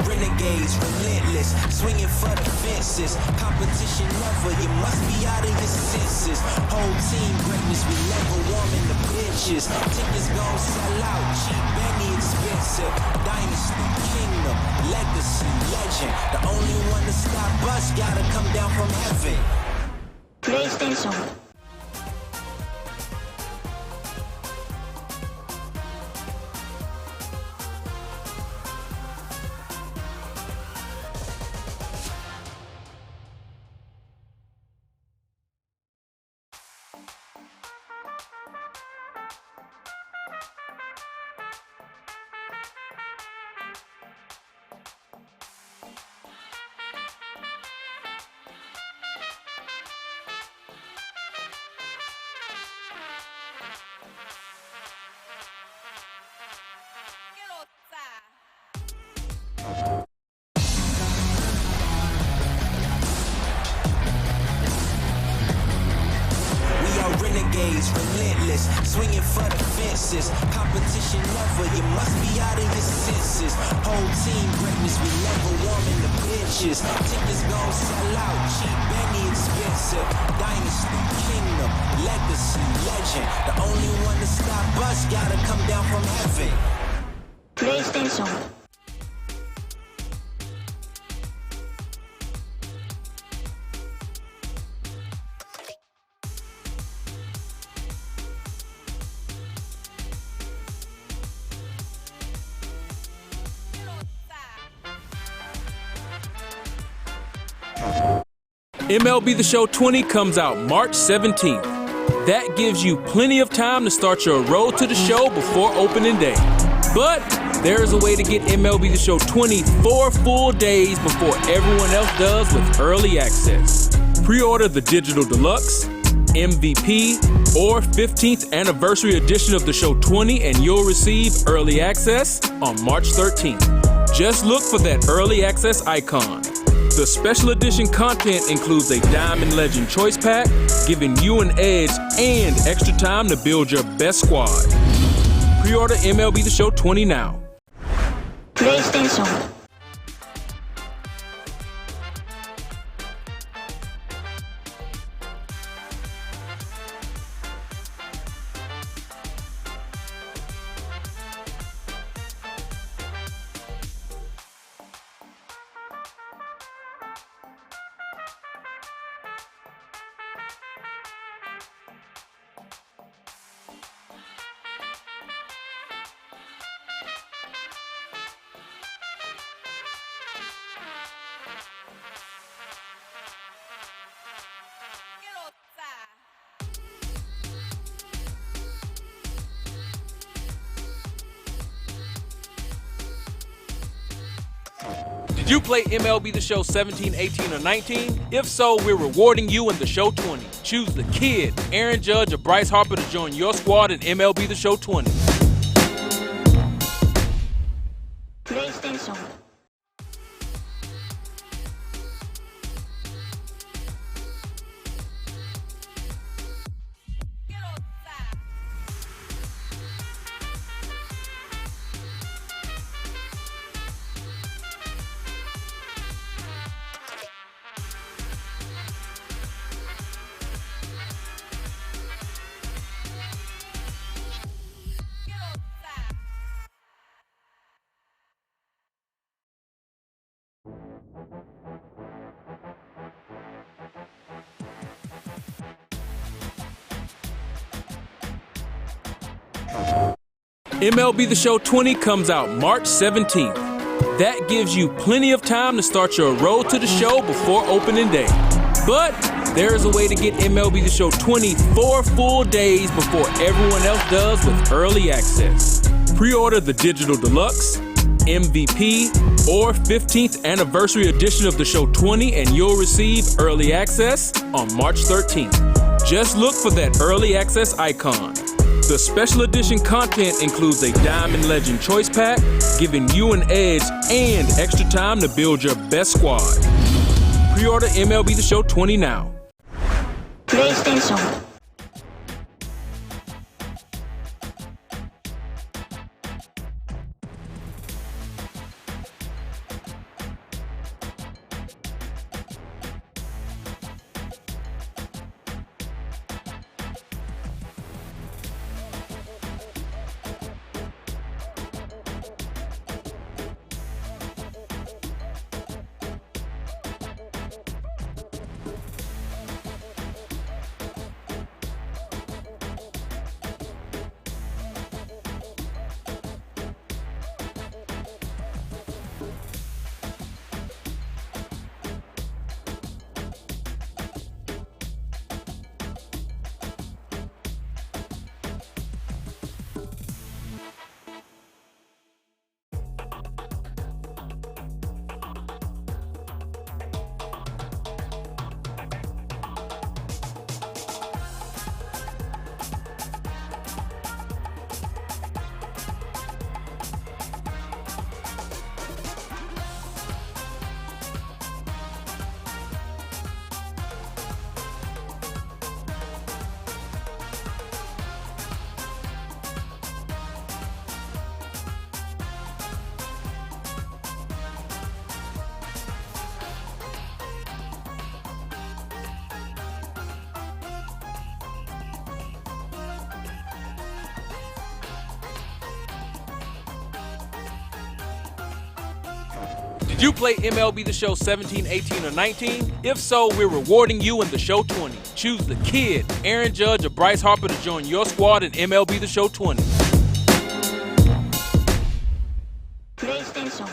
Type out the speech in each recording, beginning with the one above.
Renegades, relentless, swinging for the fences. Competition never, you must be out of your senses. Whole team greatness, we never warming the benches. Tickets gon' sell out, cheap, Benny expensive. Dynasty, kingdom, legacy, legend. The only one to stop us gotta come down from heaven. PlayStation. Renegades, relentless, swinging for the fences. Competition never, you must be out of your senses. Whole team greatness, we never warming the benches. Tickets gon' sell out, cheap, Benny expensive. Dynasty, kingdom, legacy, legend. The only one to stop us gotta come down from heaven. PlayStation. MLB The Show 20 comes out March 17th. That gives you plenty of time to start your road to the show before opening day. But there is a way to get MLB The Show 20 4 full days before everyone else does with early access. Pre-order the Digital Deluxe, MVP, or 15th anniversary edition of The Show 20 and you'll receive early access on March 13th. Just look for that early access icon. The special edition content includes a Diamond Legend Choice Pack, giving you an edge and extra time to build your best squad. Pre-order MLB The Show 20 now. PlayStation. Did you play MLB The Show 17, 18, or 19? If so, we're rewarding you in The Show 20. Choose the kid, Aaron Judge, or Bryce Harper to join your squad in MLB The Show 20. PlayStation. MLB The Show 20 comes out March 17th. That gives you plenty of time to start your road to the show before opening day. But there is a way to get MLB The Show 20 4 full days before everyone else does with early access. Pre-order the Digital Deluxe, MVP, or 15th anniversary edition of The Show 20 and you'll receive early access on March 13th. Just look for that early access icon. The special edition content includes a Diamond Legend Choice Pack, giving you an edge and extra time to build your best squad. Pre-order MLB The Show 20 now. PlayStation. you play MLB The Show 17, 18, or 19? If so, we're rewarding you in The Show 20. Choose the kid, Aaron Judge, or Bryce Harper to join your squad in MLB The Show 20. PlayStation.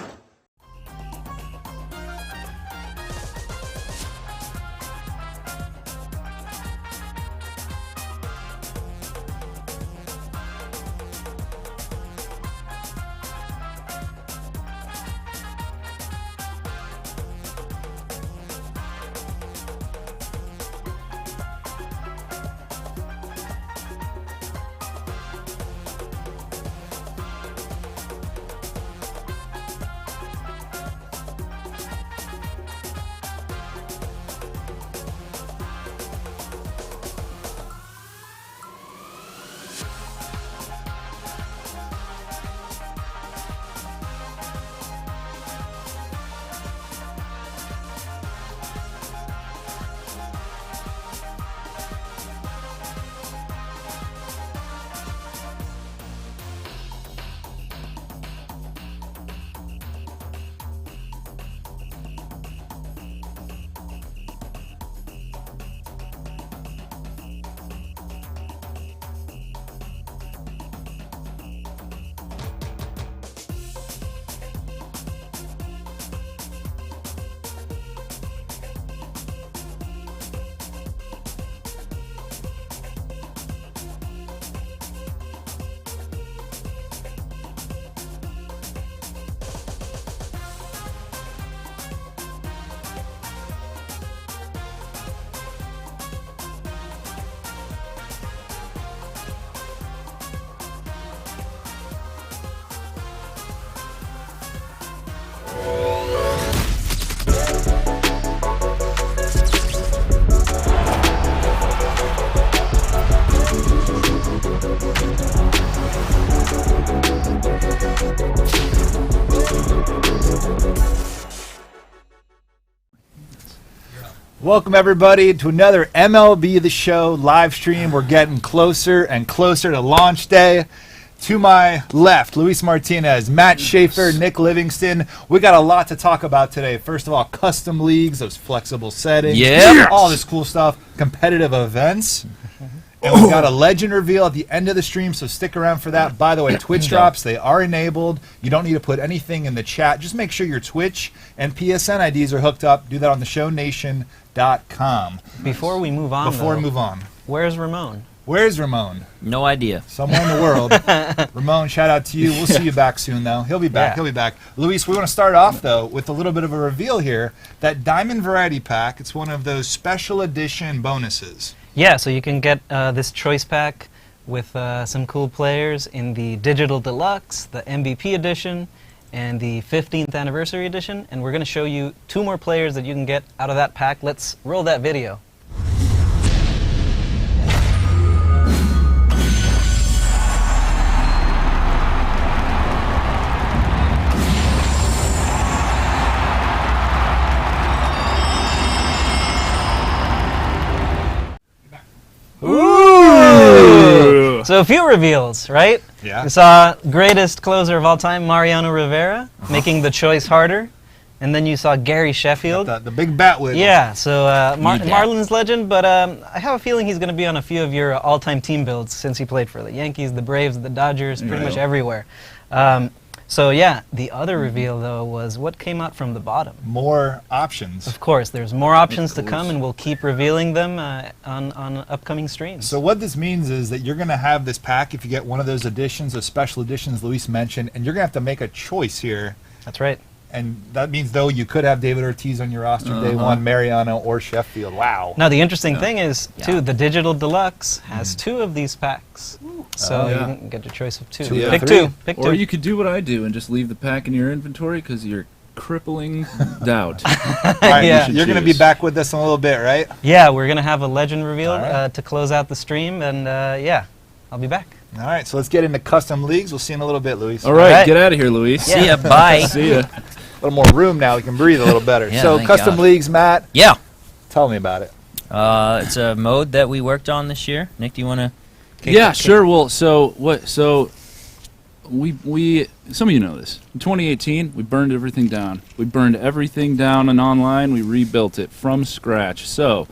Welcome, everybody, to another MLB The Show live stream. We're getting closer and closer to launch day. To my left, Luis Martinez, Matt Schaefer, Nick Livingston. We got a lot to talk about today. First of all, custom leagues, those flexible settings. Yeah. All this cool stuff, competitive events. And we got a legend reveal at the end of the stream, so stick around for that. By the way, Twitch drops, they are enabled. You don't need to put anything in the chat. Just make sure your Twitch and PSN IDs are hooked up. Do that on theshownation.com. Before we move on, Where's Ramon? Where's Ramon? No idea. Somewhere in the world. Ramon, shout out to you. We'll see you back soon, though. He'll be back. He'll be back. Luis, we want to start off, though, with a little bit of a reveal here. That Diamond Variety Pack, it's one of those special edition bonuses. Yeah, so you can get this choice pack with some cool players in the Digital Deluxe, the MVP edition, and the 15th Anniversary edition. And we're going to show you 2 more players that you can get out of that pack. Let's roll that video. Ooh! So a few reveals, right? Yeah. We saw greatest closer of all time, Mariano Rivera, making the choice harder. And then you saw Gary Sheffield. The big bat wiggle. Yeah, so Marlins legend, but I have a feeling he's going to be on a few of your all-time team builds since he played for the Yankees, the Braves, the Dodgers, pretty much everywhere. So yeah, the other reveal, though, was what came out from the bottom. More options. Of course, there's more options to come, and we'll keep revealing them on upcoming streams. So what this means is that you're going to have this pack if you get one of those editions, those special editions Luis mentioned, and you're going to have to make a choice here. That's right. And that means, though, you could have David Ortiz on your roster day one, Mariano or Sheffield. Wow. Now, the interesting thing is, too, the Digital Deluxe has 2 of these packs. So you can get your choice of 2. Pick 2. Pick 2. Or you could do what I do and just leave the pack in your inventory because you're crippling doubt. All right, you're going to be back with us in a little bit, right? Yeah, we're going to have a legend reveal to close out the stream. And, yeah, I'll be back. All right, so let's get into custom leagues. We'll see you in a little bit, Luis. All right, get out of here, Luis. See ya, bye. See ya. A little more room now. We can breathe a little better. Yeah, so custom leagues, Matt. Yeah. Tell me about it. It's a mode that we worked on this year. Nick, do you want to? Yeah, sure. Well, so what? So we some of you know this. In 2018, we burned everything down. We burned everything down and online. We rebuilt it from scratch. So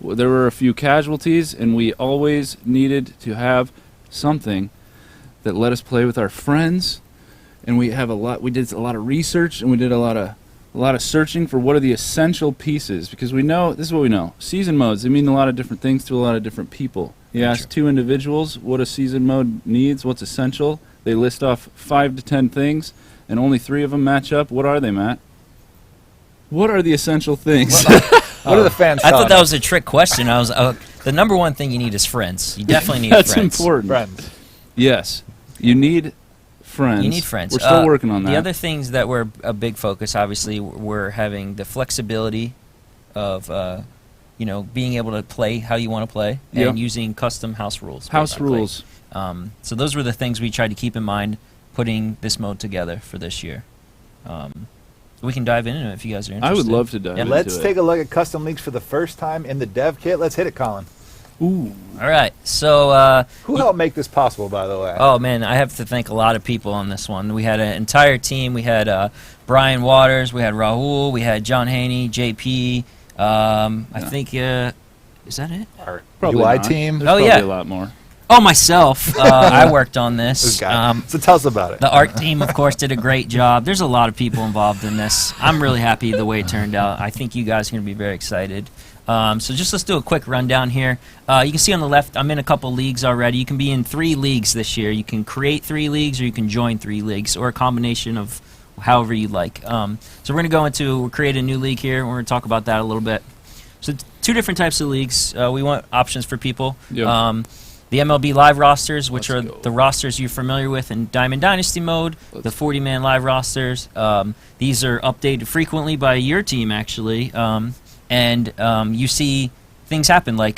there were a few casualties, and we always needed to have something that let us play with our friends. And we have a lot. We did a lot of research, and we did a lot of searching for what are the essential pieces, because we know this is what we know. Season modes, they mean a lot of different things to a lot of different people. You ask two individuals what a season mode needs, what's essential. They list off 5 to 10 things, and only 3 of them match up. What are they, Matt? What are the essential things? What are the fans? I thought that was a trick question. I was the number one thing you need is friends. You definitely need That's friends. important. Friends. Yes, you need friends. You need friends. We're still working on that. The other things that were a big focus, obviously, were having the flexibility of, being able to play how you want to play and using custom house rules. House basically. rules. So those were the things we tried to keep in mind putting this mode together for this year. We can dive into it if you guys are interested. I would love to dive into Let's it. take a look at custom leagues for the first time in the dev kit. Let's hit it, Colin. Ooh. All right. So Who helped make this possible, by the way? oh man, I have to thank a lot of people on this one. We had an entire team. We had Brian Waters, we had Rahul, we had John Haney, JP. I think is that it? Our Probably UI not. team. There's Oh, probably yeah. a lot more. Oh, myself. I worked on this. This guy. So tell us about it. The art team, of course, did a great job. There's a lot of people involved in this. I'm really happy the way it turned out. I think you guys are going to be very excited. So just let's do a quick rundown here. You can see on the left, I'm in a couple leagues already. You can be in 3 leagues this year. You can create 3 leagues, or you can join 3 leagues, or a combination of however you like. So we're going to we'll create a new league here, and we're going to talk about that a little bit. So 2 different types of leagues. We want options for people. Yep. The MLB live rosters, which Let's are go. the rosters you're familiar with in Diamond Dynasty mode, the 40-man live rosters. These are updated frequently by your team, actually. And you see things happen, like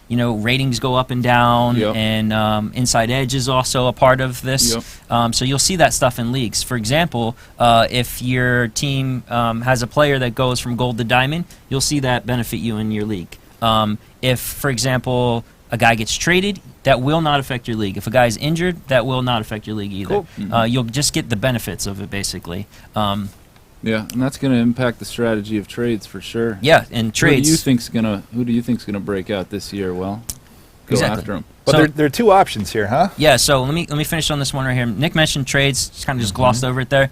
ratings go up and down, Yep. and Inside Edge is also a part of this. Yep. So you'll see that stuff in leagues. For example, if your team has a player that goes from gold to diamond, you'll see that benefit you in your league. If, for example, a guy gets traded, that will not affect your league. If a guy's injured, that will not affect your league either. Cool. You'll just get the benefits of it, basically. Yeah, and that's going to impact the strategy of trades for sure. Yeah, and trades. Who do you think's gonna break out this year? Well, go Exactly. after them. But So- there are 2 options here, huh? Yeah, so let me finish on this one right here. Nick mentioned trades, just kind of just Mm-hmm. glossed over it there.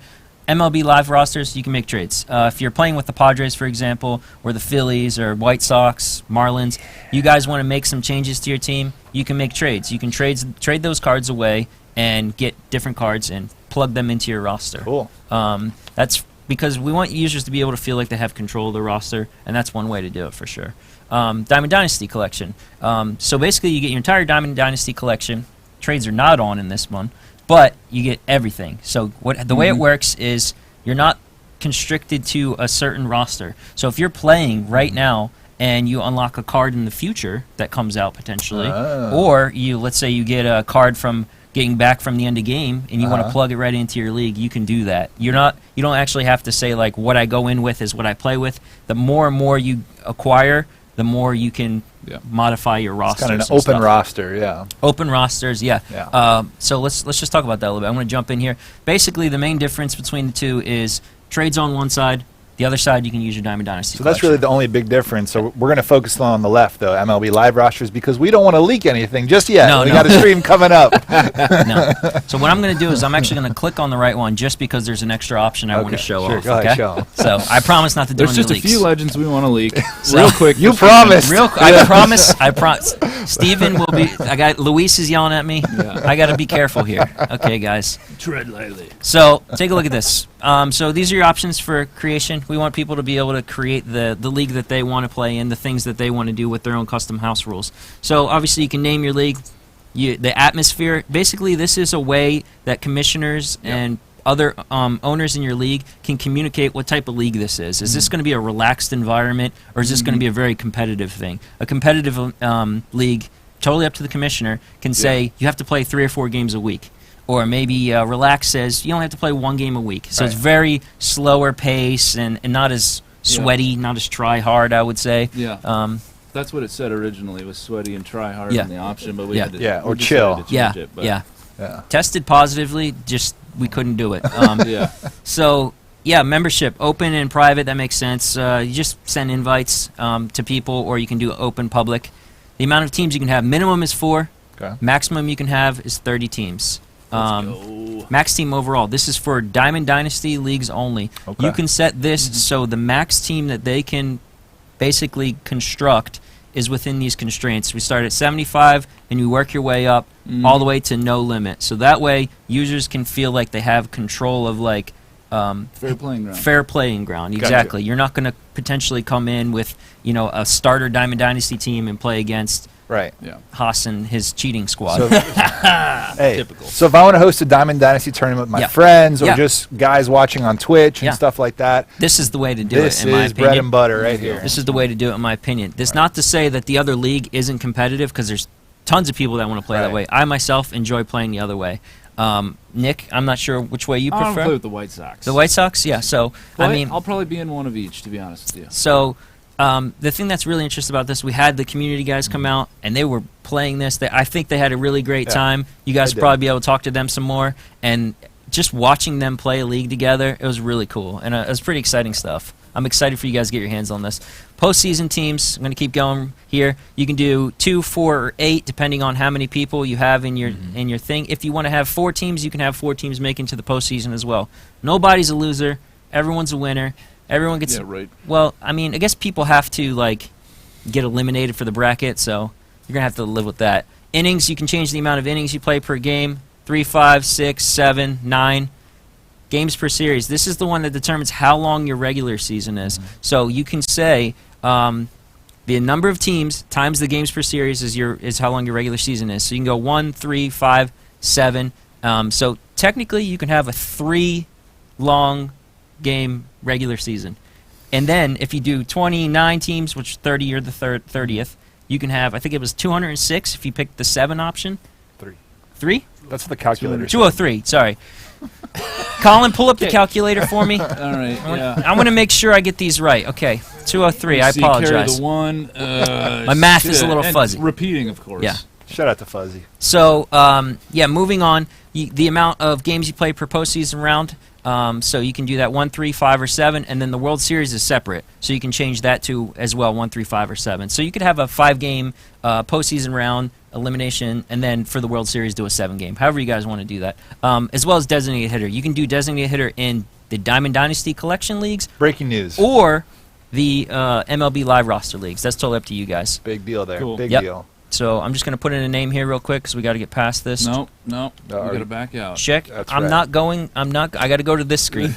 MLB live rosters, you can make trades. If you're playing with the Padres, for example, or the Phillies, or White Sox, Marlins, you guys want to make some changes to your team, you can make trades. You can trade those cards away and get different cards and plug them into your roster. Cool. That's because we want users to be able to feel like they have control of the roster, and that's one way to do it for sure. Diamond Dynasty collection. So basically, you get your entire Diamond Dynasty collection. Trades are not on in this one, but you get everything. So the way it works is you're not constricted to a certain roster. So if you're playing right now and you unlock a card in the future that comes out potentially, or let's say you get a card from getting back from the end of game and you want to plug it right into your league, you can do that. You don't actually have to say like what I go in with is what I play with. The more and more you acquire, the more you can modify your rosters. Kind of and an open stuff. roster, yeah. Open rosters, yeah. Yeah. So let's just talk about that a little bit. I'm going to jump in here. Basically, the main difference between the 2 is trades on one side. The other side, you can use your Diamond Dynasty So that's really the only big difference. So we're going to focus on the left, though, MLB live rosters, because we don't want to leak anything just yet. No, we no. got a stream coming up. No. So what I'm going to do is I'm actually going to click on the right one just because there's an extra option I want to Okay, show sure, off. go ahead, Okay? show 'em. So I promise not to do There's any just leaks. a few legends we want to leak. So- Real quick. You just- promised. I promise. Steven will be. Luis is yelling at me. Yeah. I got to be careful here. Okay, guys. Tread lightly. So take a look at this. So these are your options for creation. We want people to be able to create the league that they want to play in, the things that they want to do with their own custom house rules. So obviously you can name your league. The atmosphere. Basically, this is a way that commissioners and other owners in your league can communicate what type of league this is. Is this going to be a relaxed environment, or is this going to be a very competitive thing? A competitive league, totally up to the commissioner, can say you have to play 3 or 4 games a week. Or maybe Relax says you only have to play 1 game a week. So it's very slower pace and not as sweaty, not as try hard, I would say. Yeah. That's what it said originally, was sweaty and try hard Yeah. in the option, but we Yeah. had to Yeah, or we decided chill. to change Yeah, it, but yeah. Tested positively, just we couldn't do it. Yeah. So, yeah, membership, open and private, that makes sense. You just send invites to people, or you can do open public. The amount of teams you can have, minimum is 4. Okay. Maximum you can have is 30 teams. Let's go. Max team overall. This is for Diamond Dynasty leagues only. Okay. You can set this so the max team that they can basically construct is within these constraints. We start at 75, and you work your way up all the way to no limit. So that way, users can feel like they have control of like Fair playing ground. fair playing ground. Exactly. You're not going to potentially come in with a starter Diamond Dynasty team and play against Right. Yeah. Haas and his cheating squad. So, hey, Typical. so if I want to host a Diamond Dynasty tournament with my Yeah. friends or Yeah. just guys watching on Twitch and Yeah. stuff like that, This is the way to do this it, in my is opinion. bread and butter right here. This is the way to do it, in my opinion. That's not to say that the other league isn't competitive, because there's tons of people that want to play that Right. way. I myself enjoy playing the other way. Nick, I'm not sure which way you I want to play prefer. with the White Sox. The White Sox, yeah. So But I mean, I'll probably be in one of each, to be honest with you. so the thing that's really interesting about this, we had the community guys come out, and they were playing this. I think they had a really great Yeah, time. You guys they will probably did. be able to talk to them some more, and just watching them play a league together, it was really cool, and it was pretty exciting stuff. I'm excited for you guys to get your hands on this. Postseason teams, I'm going to keep going here. You can do 2, 4, or 8, depending on how many people you have in your thing. If you want to have 4 teams, you can have 4 teams make into the postseason as well. Nobody's a loser. Everyone's a winner. Everyone gets. Yeah, right. Well, I mean, I guess people have to like get eliminated for the bracket, so you're gonna have to live with that. Innings, you can change the amount of innings you play per game. 3, 5, 6, 7, 9. Games per series. This is the one that determines how long your regular season is. So you can say the number of teams times the games per series is how long your regular season is. So you can go 1, 3, 5, 7. So technically, you can have a 3-long game regular season. And then if you do 29 teams, which 30 or the 30th, you can have, I think it was 206 if you pick the 7 option. 3. 3? That's what the calculator said. 203, sorry. Colin, pull up the calculator for me. All right. Yeah. I'm going to make sure I get these right. Okay, 203, I See, carry apologize. the 1. My math is a little and fuzzy. Repeating, of course. Yeah. Shout out to Fuzzy. So, yeah, moving on, the amount of games you play per postseason round, so you can do that 1, 3, 5, or 7, and then the World Series is separate, so you can change that to as well 1, 3, 5, or 7. So you could have a 5-game postseason round elimination, and then for the World Series do a 7-game. However you guys want to do that, as well as designated hitter. You can do designated hitter in the Diamond Dynasty Collection leagues Breaking news. or the MLB Live roster leagues. That's totally up to you guys. Big deal there. Cool. Big Yep. deal. So I'm just going to put in a name here real quick because we got to get past this. No. We are got you- to back out. Check. That's I'm right. not going. I got to go to this screen.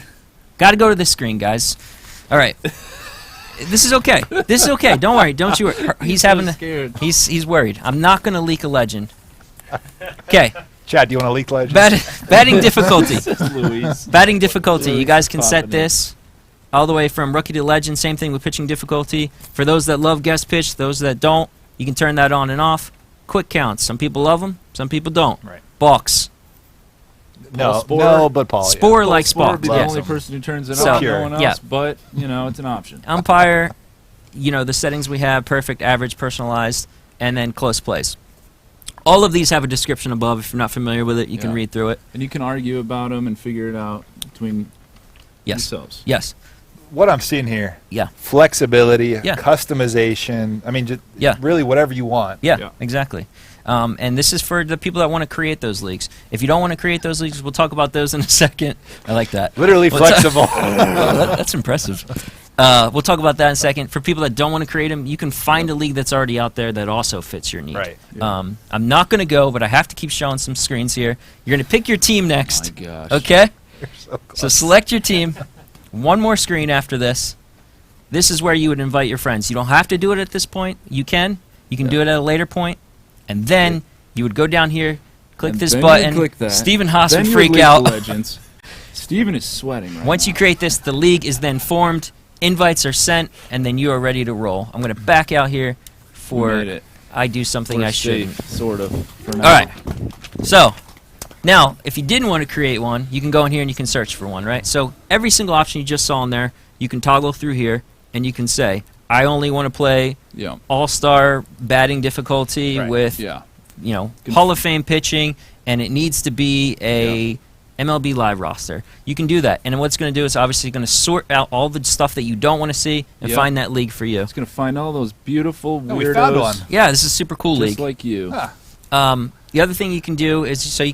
Got to go to this screen, guys. All right. This is okay. This is okay. Don't worry. Don't you worry. He's having. scared. He's worried. I'm not going to leak a legend. Okay. Chad, do you want to leak legends? Batting difficulty. Louise. Batting difficulty. You guys can Popping set in. this all the way from rookie to legend. Same thing with pitching difficulty. For those that love guest pitch, those that don't, you can turn that on and off. Quick counts. Some people love them. Some people don't. Right. Balks. No, Spore. no, but Paul. Spore Paul likes Spore would balks. be the Yes. only person who turns it So- on. No one else. Yeah. But it's an option. Umpire, the settings we have, perfect, average, personalized, and then close plays. All of these have a description above. If you're not familiar with it, you can Yeah. read through it. And you can argue about them and figure it out between Yes. yourselves. Yes. What I'm seeing here, Yeah. flexibility, Yeah. customization. I mean, just Yeah. really whatever you want. Yeah, Yeah. exactly. And this is for the people that want to create those leagues. If you don't want to create those leagues, we'll talk about those in a second. I like that. Literally What's that? flexible. That's impressive. We'll talk about that in a second. For people that don't want to create them, you can find a league that's already out there that also fits your need. Right. Yeah. I'm not going to go, but I have to keep showing some screens here. You're going to pick your team next. My gosh. Okay? You're so close. So select your team. One more screen after this. This is where you would invite your friends. You don't have to do it at this point. You can. You can do it at a later point. And then you would go down here, click And this then you button. click that. Stephen Haas Then would you freak leak out. the legends. Steven is sweating right Once you create this, the league is then formed, invites are sent, and then you are ready to roll. I'm going to back out here for made it. I do something We're I shouldn't. safe, sort of. For now. All right. So, now, if you didn't want to create one, you can go in here and you can search for one, right? So, every single option you just saw in there, you can toggle through here, and you can say, I only want to play Yeah. all-star batting difficulty Right. with Yeah. Hall of Fame pitching, and it needs to be a MLB Live roster. You can do that, and what's going to do is obviously going to sort out all the stuff that you don't want to see and find that league for you. It's going to find all those beautiful weirdos. We found one. Yeah, this is a super cool league. Just like you. The other thing you can do is, so you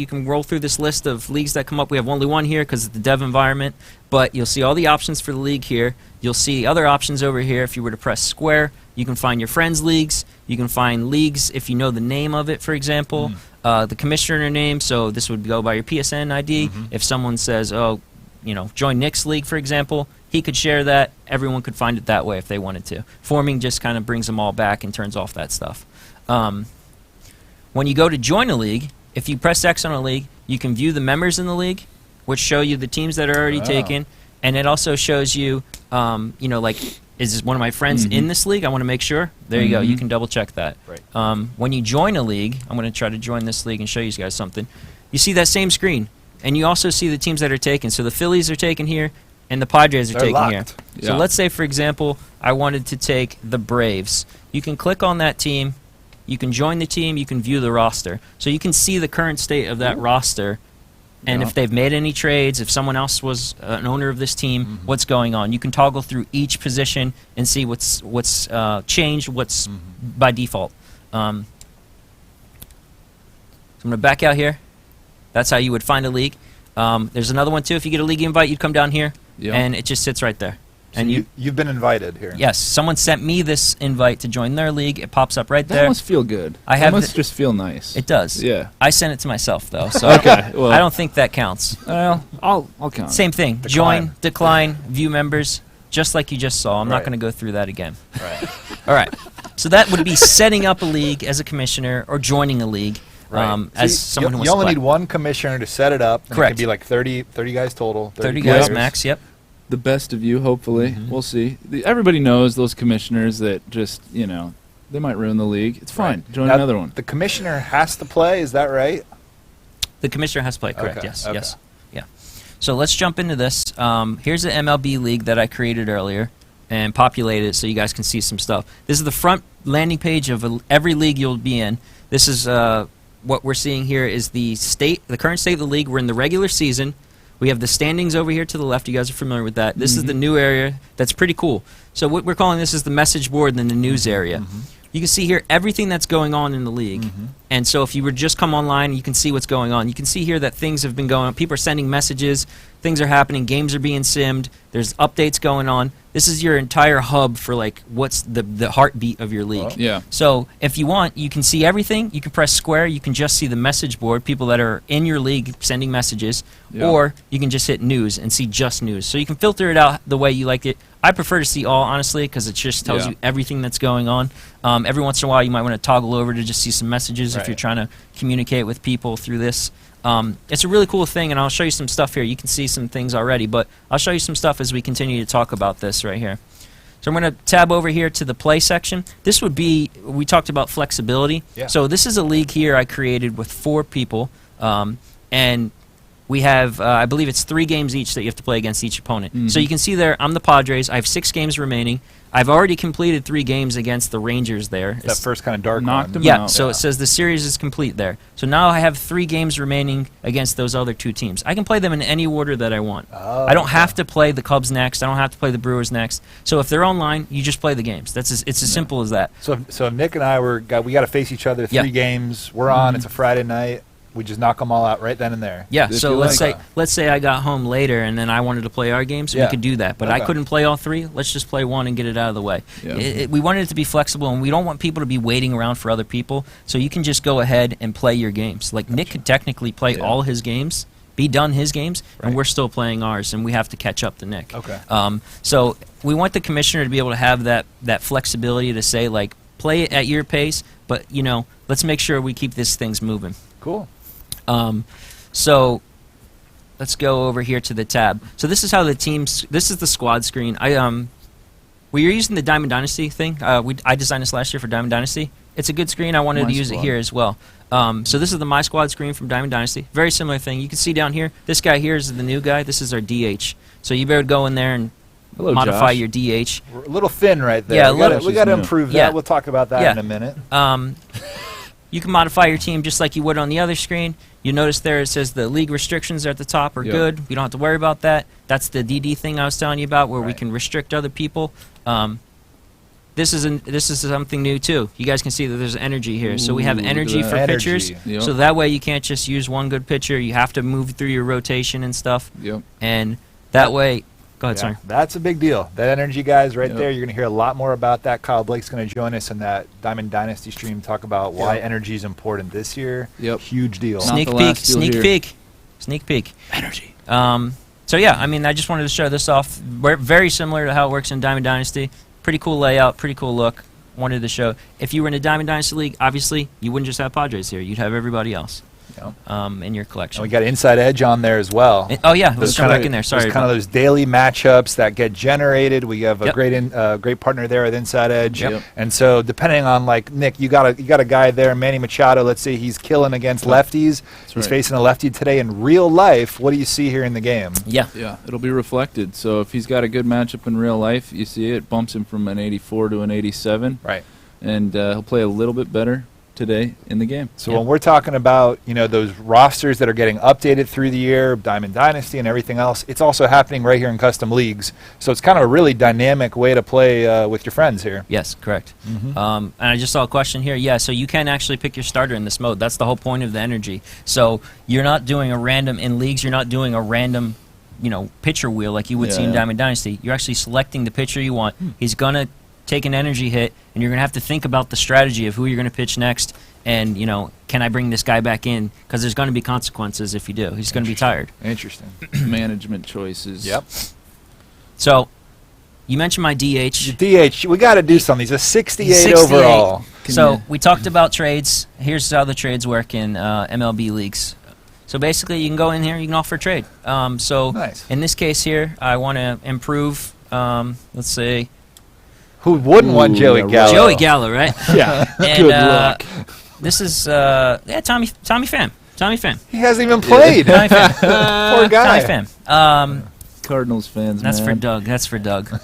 can roll through this list of leagues that come up. We have only one here because it's the dev environment, but you'll see all the options for the league here. You'll see other options over here. If you were to press square, you can find your friends' leagues. You can find leagues if you know the name of it, for example, the commissioner name. So this would go by your PSN ID. If someone says, join Nick's league, for example, he could share that. Everyone could find it that way if they wanted to. Forming just kind of brings them all back and turns off that stuff. When you go to join a league, if you press X on a league, you can view the members in the league, which show you the teams that are already taken, and it also shows you, is this one of my friends in this league? I want to make sure. There you go. You can double check that. Right. When you join a league, I'm going to try to join this league and show you guys something. You see that same screen, and you also see the teams that are taken. So the Phillies are taken here, and the Padres are taken here. So let's say, for example, I wanted to take the Braves. You can click on that team. You can join the team. You can view the roster. So you can see the current state of that roster, and if they've made any trades, if someone else was an owner of this team, what's going on. You can toggle through each position and see what's changed, what's by default. So I'm going to back out here. That's how you would find a league. There's another one, too. If you get a league invite, you'd come down here, and it just sits right there. So and you've been invited here. Yes, someone sent me this invite to join their league. It pops up right there. That must feel good. That must just feel nice. It does. Yeah. I sent it to myself though, so Okay. Well, I don't think that counts. Well, I'll count. Same thing. Join, decline, view members, just like you just saw. I'm not going to go through that again. Right. All right. So that would be setting up a league as a commissioner or joining a league. Right. As someone who wants you only to need one commissioner to set it up. And Correct. It can be like 30 guys total. 30 guys players. max. Yep. The best of you, hopefully. We'll see. Everybody knows those commissioners that just, they might ruin the league. It's fine. Join Now, another one. The commissioner has to play. Is that right? The commissioner has to play. Correct. Okay, Yes. okay. Yes. Yeah. So let's jump into this. Here's the MLB league that I created earlier and populated it so you guys can see some stuff. This is the front landing page of every league you'll be in. This is what we're seeing here is the current state of the league. We're in the regular season. We have the standings over here to the left. You guys are familiar with that. This is the new area. That's pretty cool. So what we're calling this is the message board and then the news area. You can see here everything that's going on in the league. And so if you would just come online, you can see what's going on. You can see here that things have been going on. People are sending messages. Things are happening. Games are being simmed. There's updates going on. This is your entire hub for what's the heartbeat of your league. Yeah. So if you want, you can see everything. You can press square. You can just see the message board, people that are in your league sending messages. Yeah. Or you can just hit news and see just news. So you can filter it out the way you like it. I prefer to see all, honestly, because it just tells you everything that's going on. Every once in a while, you might want to toggle over to just see some messages if you're trying to communicate with people through this. It's a really cool thing, and I'll show you some stuff here. You can see some things already, but I'll show you some stuff as we continue to talk about this right here. So I'm going to tab over here to the play section. This would be, we talked about flexibility. Yeah. So this is a league here I created with 4 people, and we have, I believe it's 3 games each that you have to play against each opponent. So you can see there, I'm the Padres. I have 6 games remaining. I've already completed 3 games against the Rangers there. That first kind of dark Knocked one. them Yeah, out. so it says the series is complete there. So now I have 3 games remaining against those other 2 teams. I can play them in any order that I want. I don't have to play the Cubs next. I don't have to play the Brewers next. So if they're online, you just play the games. It's as simple as that. So if Nick and I we got to face each other 3 games. We're on. It's a Friday night. We just knock them all out right then and there. Yeah, If so you let's like. say I got home later and then I wanted to play our games. Yeah. We could do that, but I Okay. couldn't play all 3. Let's just play one and get it out of the way. Yeah. We wanted it to be flexible, and we don't want people to be waiting around for other people. So you can just go ahead and play your games. Like Nick could technically play all his games, be done his games, and we're still playing ours, and we have to catch up to Nick. Okay. So we want the commissioner to be able to have that flexibility to say play it at your pace, but let's make sure we keep these things moving. Cool. So let's go over here to the tab. So this is how the teams. This is the squad screen. We were using the Diamond Dynasty thing. I designed this last year for Diamond Dynasty. It's a good screen. I wanted to use it here as well. So this is the My Squad screen from Diamond Dynasty. Very similar thing. You can see down here. This guy here is the new guy. This is our DH. So you better go in there and modify Josh. your DH. We're a little thin right there. Yeah, we got to improve that. Yeah. We'll talk about that in a minute. you can modify your team just like you would on the other screen. You notice there it says the league restrictions at the top are good. You don't have to worry about that. That's the DD thing I was telling you about, where we can restrict other people. This is something new too. You guys can see that there's energy here. So we have energy for pitchers. Yep. So that way you can't just use one good pitcher. You have to move through your rotation and stuff. Yep. And that way, go ahead, sorry. That's a big deal. That energy, guys, right there. You're going to hear a lot more about that. Kyle Blake's going to join us in that Diamond Dynasty stream, talk about why energy is important this year. Yep. Huge deal. Sneak peek. Energy. So yeah, I mean, I just wanted to show this off. We're very similar to how it works in Diamond Dynasty. Pretty cool layout, pretty cool look. Wanted to show. If you were in a Diamond Dynasty League, obviously, you wouldn't just have Padres here. You'd have everybody else in your collection. And we got Inside Edge on there as well. Oh, yeah. Let's jump back in there. Sorry. Kind of those daily matchups that get generated. We have a great partner there at Inside Edge. Yep. And so depending on, like, Nick, you got a guy there, Manny Machado. Let's say he's killing against lefties. He's facing a lefty today in real life. What do you see here in the game? Yeah. Yeah, it'll be reflected. So if he's got a good matchup in real life, you see it bumps him from an 84 to an 87. Right. And he'll play a little bit better today in the game. So when we're talking about, those rosters that are getting updated through the year, Diamond Dynasty and everything else, it's also happening right here in custom leagues. So it's kind of a really dynamic way to play with your friends here. Yes, correct. And I just saw a question here. Yeah, so you can actually pick your starter in this mode. That's the whole point of the energy. So you're not doing a random, in leagues, you're not doing a random, pitcher wheel like you would see in Diamond Dynasty. You're actually selecting the pitcher you want. He's going to take an energy hit, and you're going to have to think about the strategy of who you're going to pitch next, and, can I bring this guy back in? Because there's going to be consequences if you do. He's going to be tired. Interesting. Management choices. Yep. So, you mentioned my DH. DH, we got to do something. He's a 68 overall. So, we talked about trades. Here's how the trades work in MLB leagues. So, basically, you can go in here, you can offer a trade. Nice. In this case here, I want to improve, let's say, who wouldn't want Joey Gallo? Joey Gallo, right? Yeah. And, Good luck. This is Tommy Pham. He hasn't even played. Tommy Pham. Poor guy. Tommy Pham. Cardinals fans, That's man. for Doug. That's for Doug.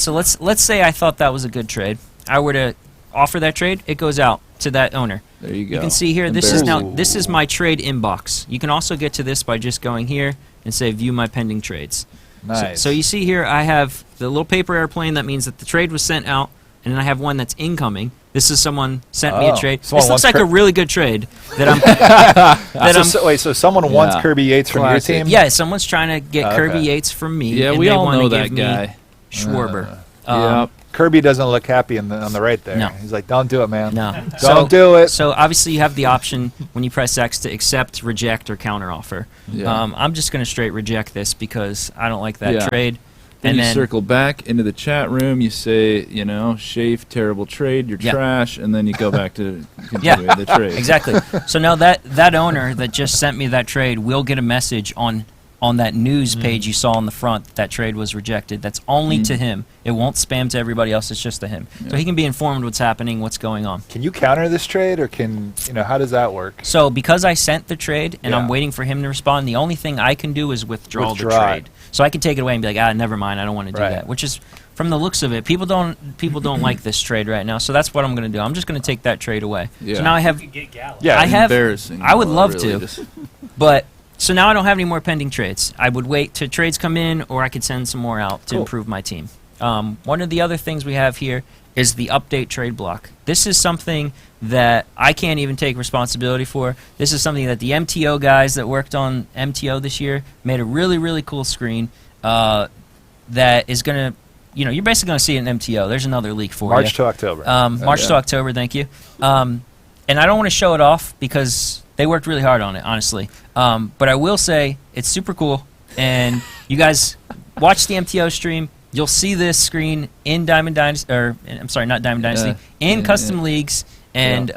So let's say I thought that was a good trade. I were to offer that trade. It goes out to that owner. There you go. You can see here. This is my trade inbox. You can also get to this by just going here and say view my pending trades. Nice. So you see here, I have the little paper airplane. That means that the trade was sent out, and then I have one that's incoming. This is someone sent me a trade. This looks like a really good trade that I'm. Wait, so someone wants Kirby Yates from your team? Yeah, someone's trying to get Kirby Yates from me. Yeah, and we they all wanna know give that guy. Schwarber. Yep. Kirby doesn't look happy on the right there. No. He's like, don't do it, man. No. Don't do it. So obviously you have the option when you press X to accept, reject, or counteroffer. Yeah. I'm just going to straight reject this because I don't like that trade. Then you circle back into the chat room. You say, Shafe, terrible trade. You're trash, and then you go back to continue the trade. Exactly. So now that owner that just sent me that trade will get a message on that news page you saw on the front that trade was rejected. That's only to him. It won't spam to everybody else. It's just to him. Yeah. So he can be informed what's happening, what's going on. Can you counter this trade, or how does that work? So because I sent the trade and I'm waiting for him to respond, the only thing I can do is withdraw the trade. So I can take it away and be like, never mind, I don't want to do that. Which is, from the looks of it, people don't like this trade right now. So that's what I'm going to do. I'm just going to take that trade away. Yeah. So now I have. Embarrassing. I would love to, but. So now I don't have any more pending trades. I would wait till trades come in, or I could send some more out to improve my team. One of the other things we have here is the update trade block. This is something that I can't even take responsibility for. This is something that the MTO guys that worked on MTO this year made a really, really cool screen that is going to, you're basically going to see it in MTO. There's another leak for you. March to October. March to October, thank you. And I don't want to show it off because they worked really hard on it, honestly. But I will say it's super cool. And you guys watch the MTO stream. You'll see this screen in Diamond Dynasty, or I'm sorry, not Diamond Dynasty, in custom leagues. And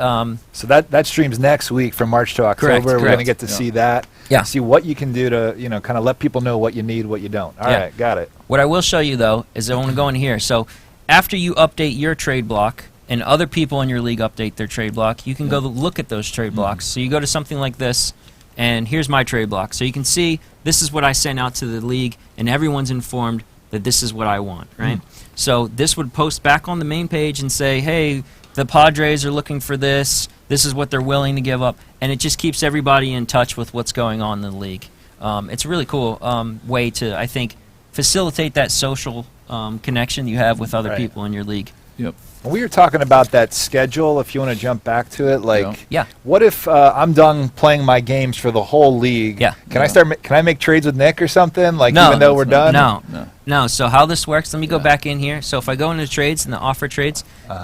so that streams next week from March to October. We're going to get to see that. Yeah. See what you can do to kind of let people know what you need, what you don't. All right, got it. What I will show you though is I want to go in here. So after you update your trade block, and other people in your league update their trade block, you can go look at those trade blocks. So you go to something like this, and here's my trade block. So you can see this is what I sent out to the league, and everyone's informed that this is what I want, right? So this would post back on the main page and say, hey, the Padres are looking for this. This is what they're willing to give up, and it just keeps everybody in touch with what's going on in the league. It's a really cool way to, I think, facilitate that social connection you have with other people in your league. Yep. We were talking about that schedule. If you want to jump back to it, like, Yeah. what if I'm done playing my games for the whole league? Yeah. Can I start? Can I make trades with Nick or something? Like, No. even though we're done? No. So how this works? Let me go back in here. So if I go into trades and the offer trades,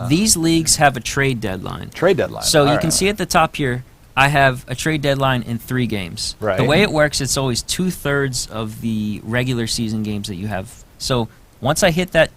these leagues have a trade deadline. Trade deadline. So All you right. can see at the top here, I have a trade deadline in 3 games. Right. The way it works, it's always 2/3 of the regular season games that you have. So once I hit that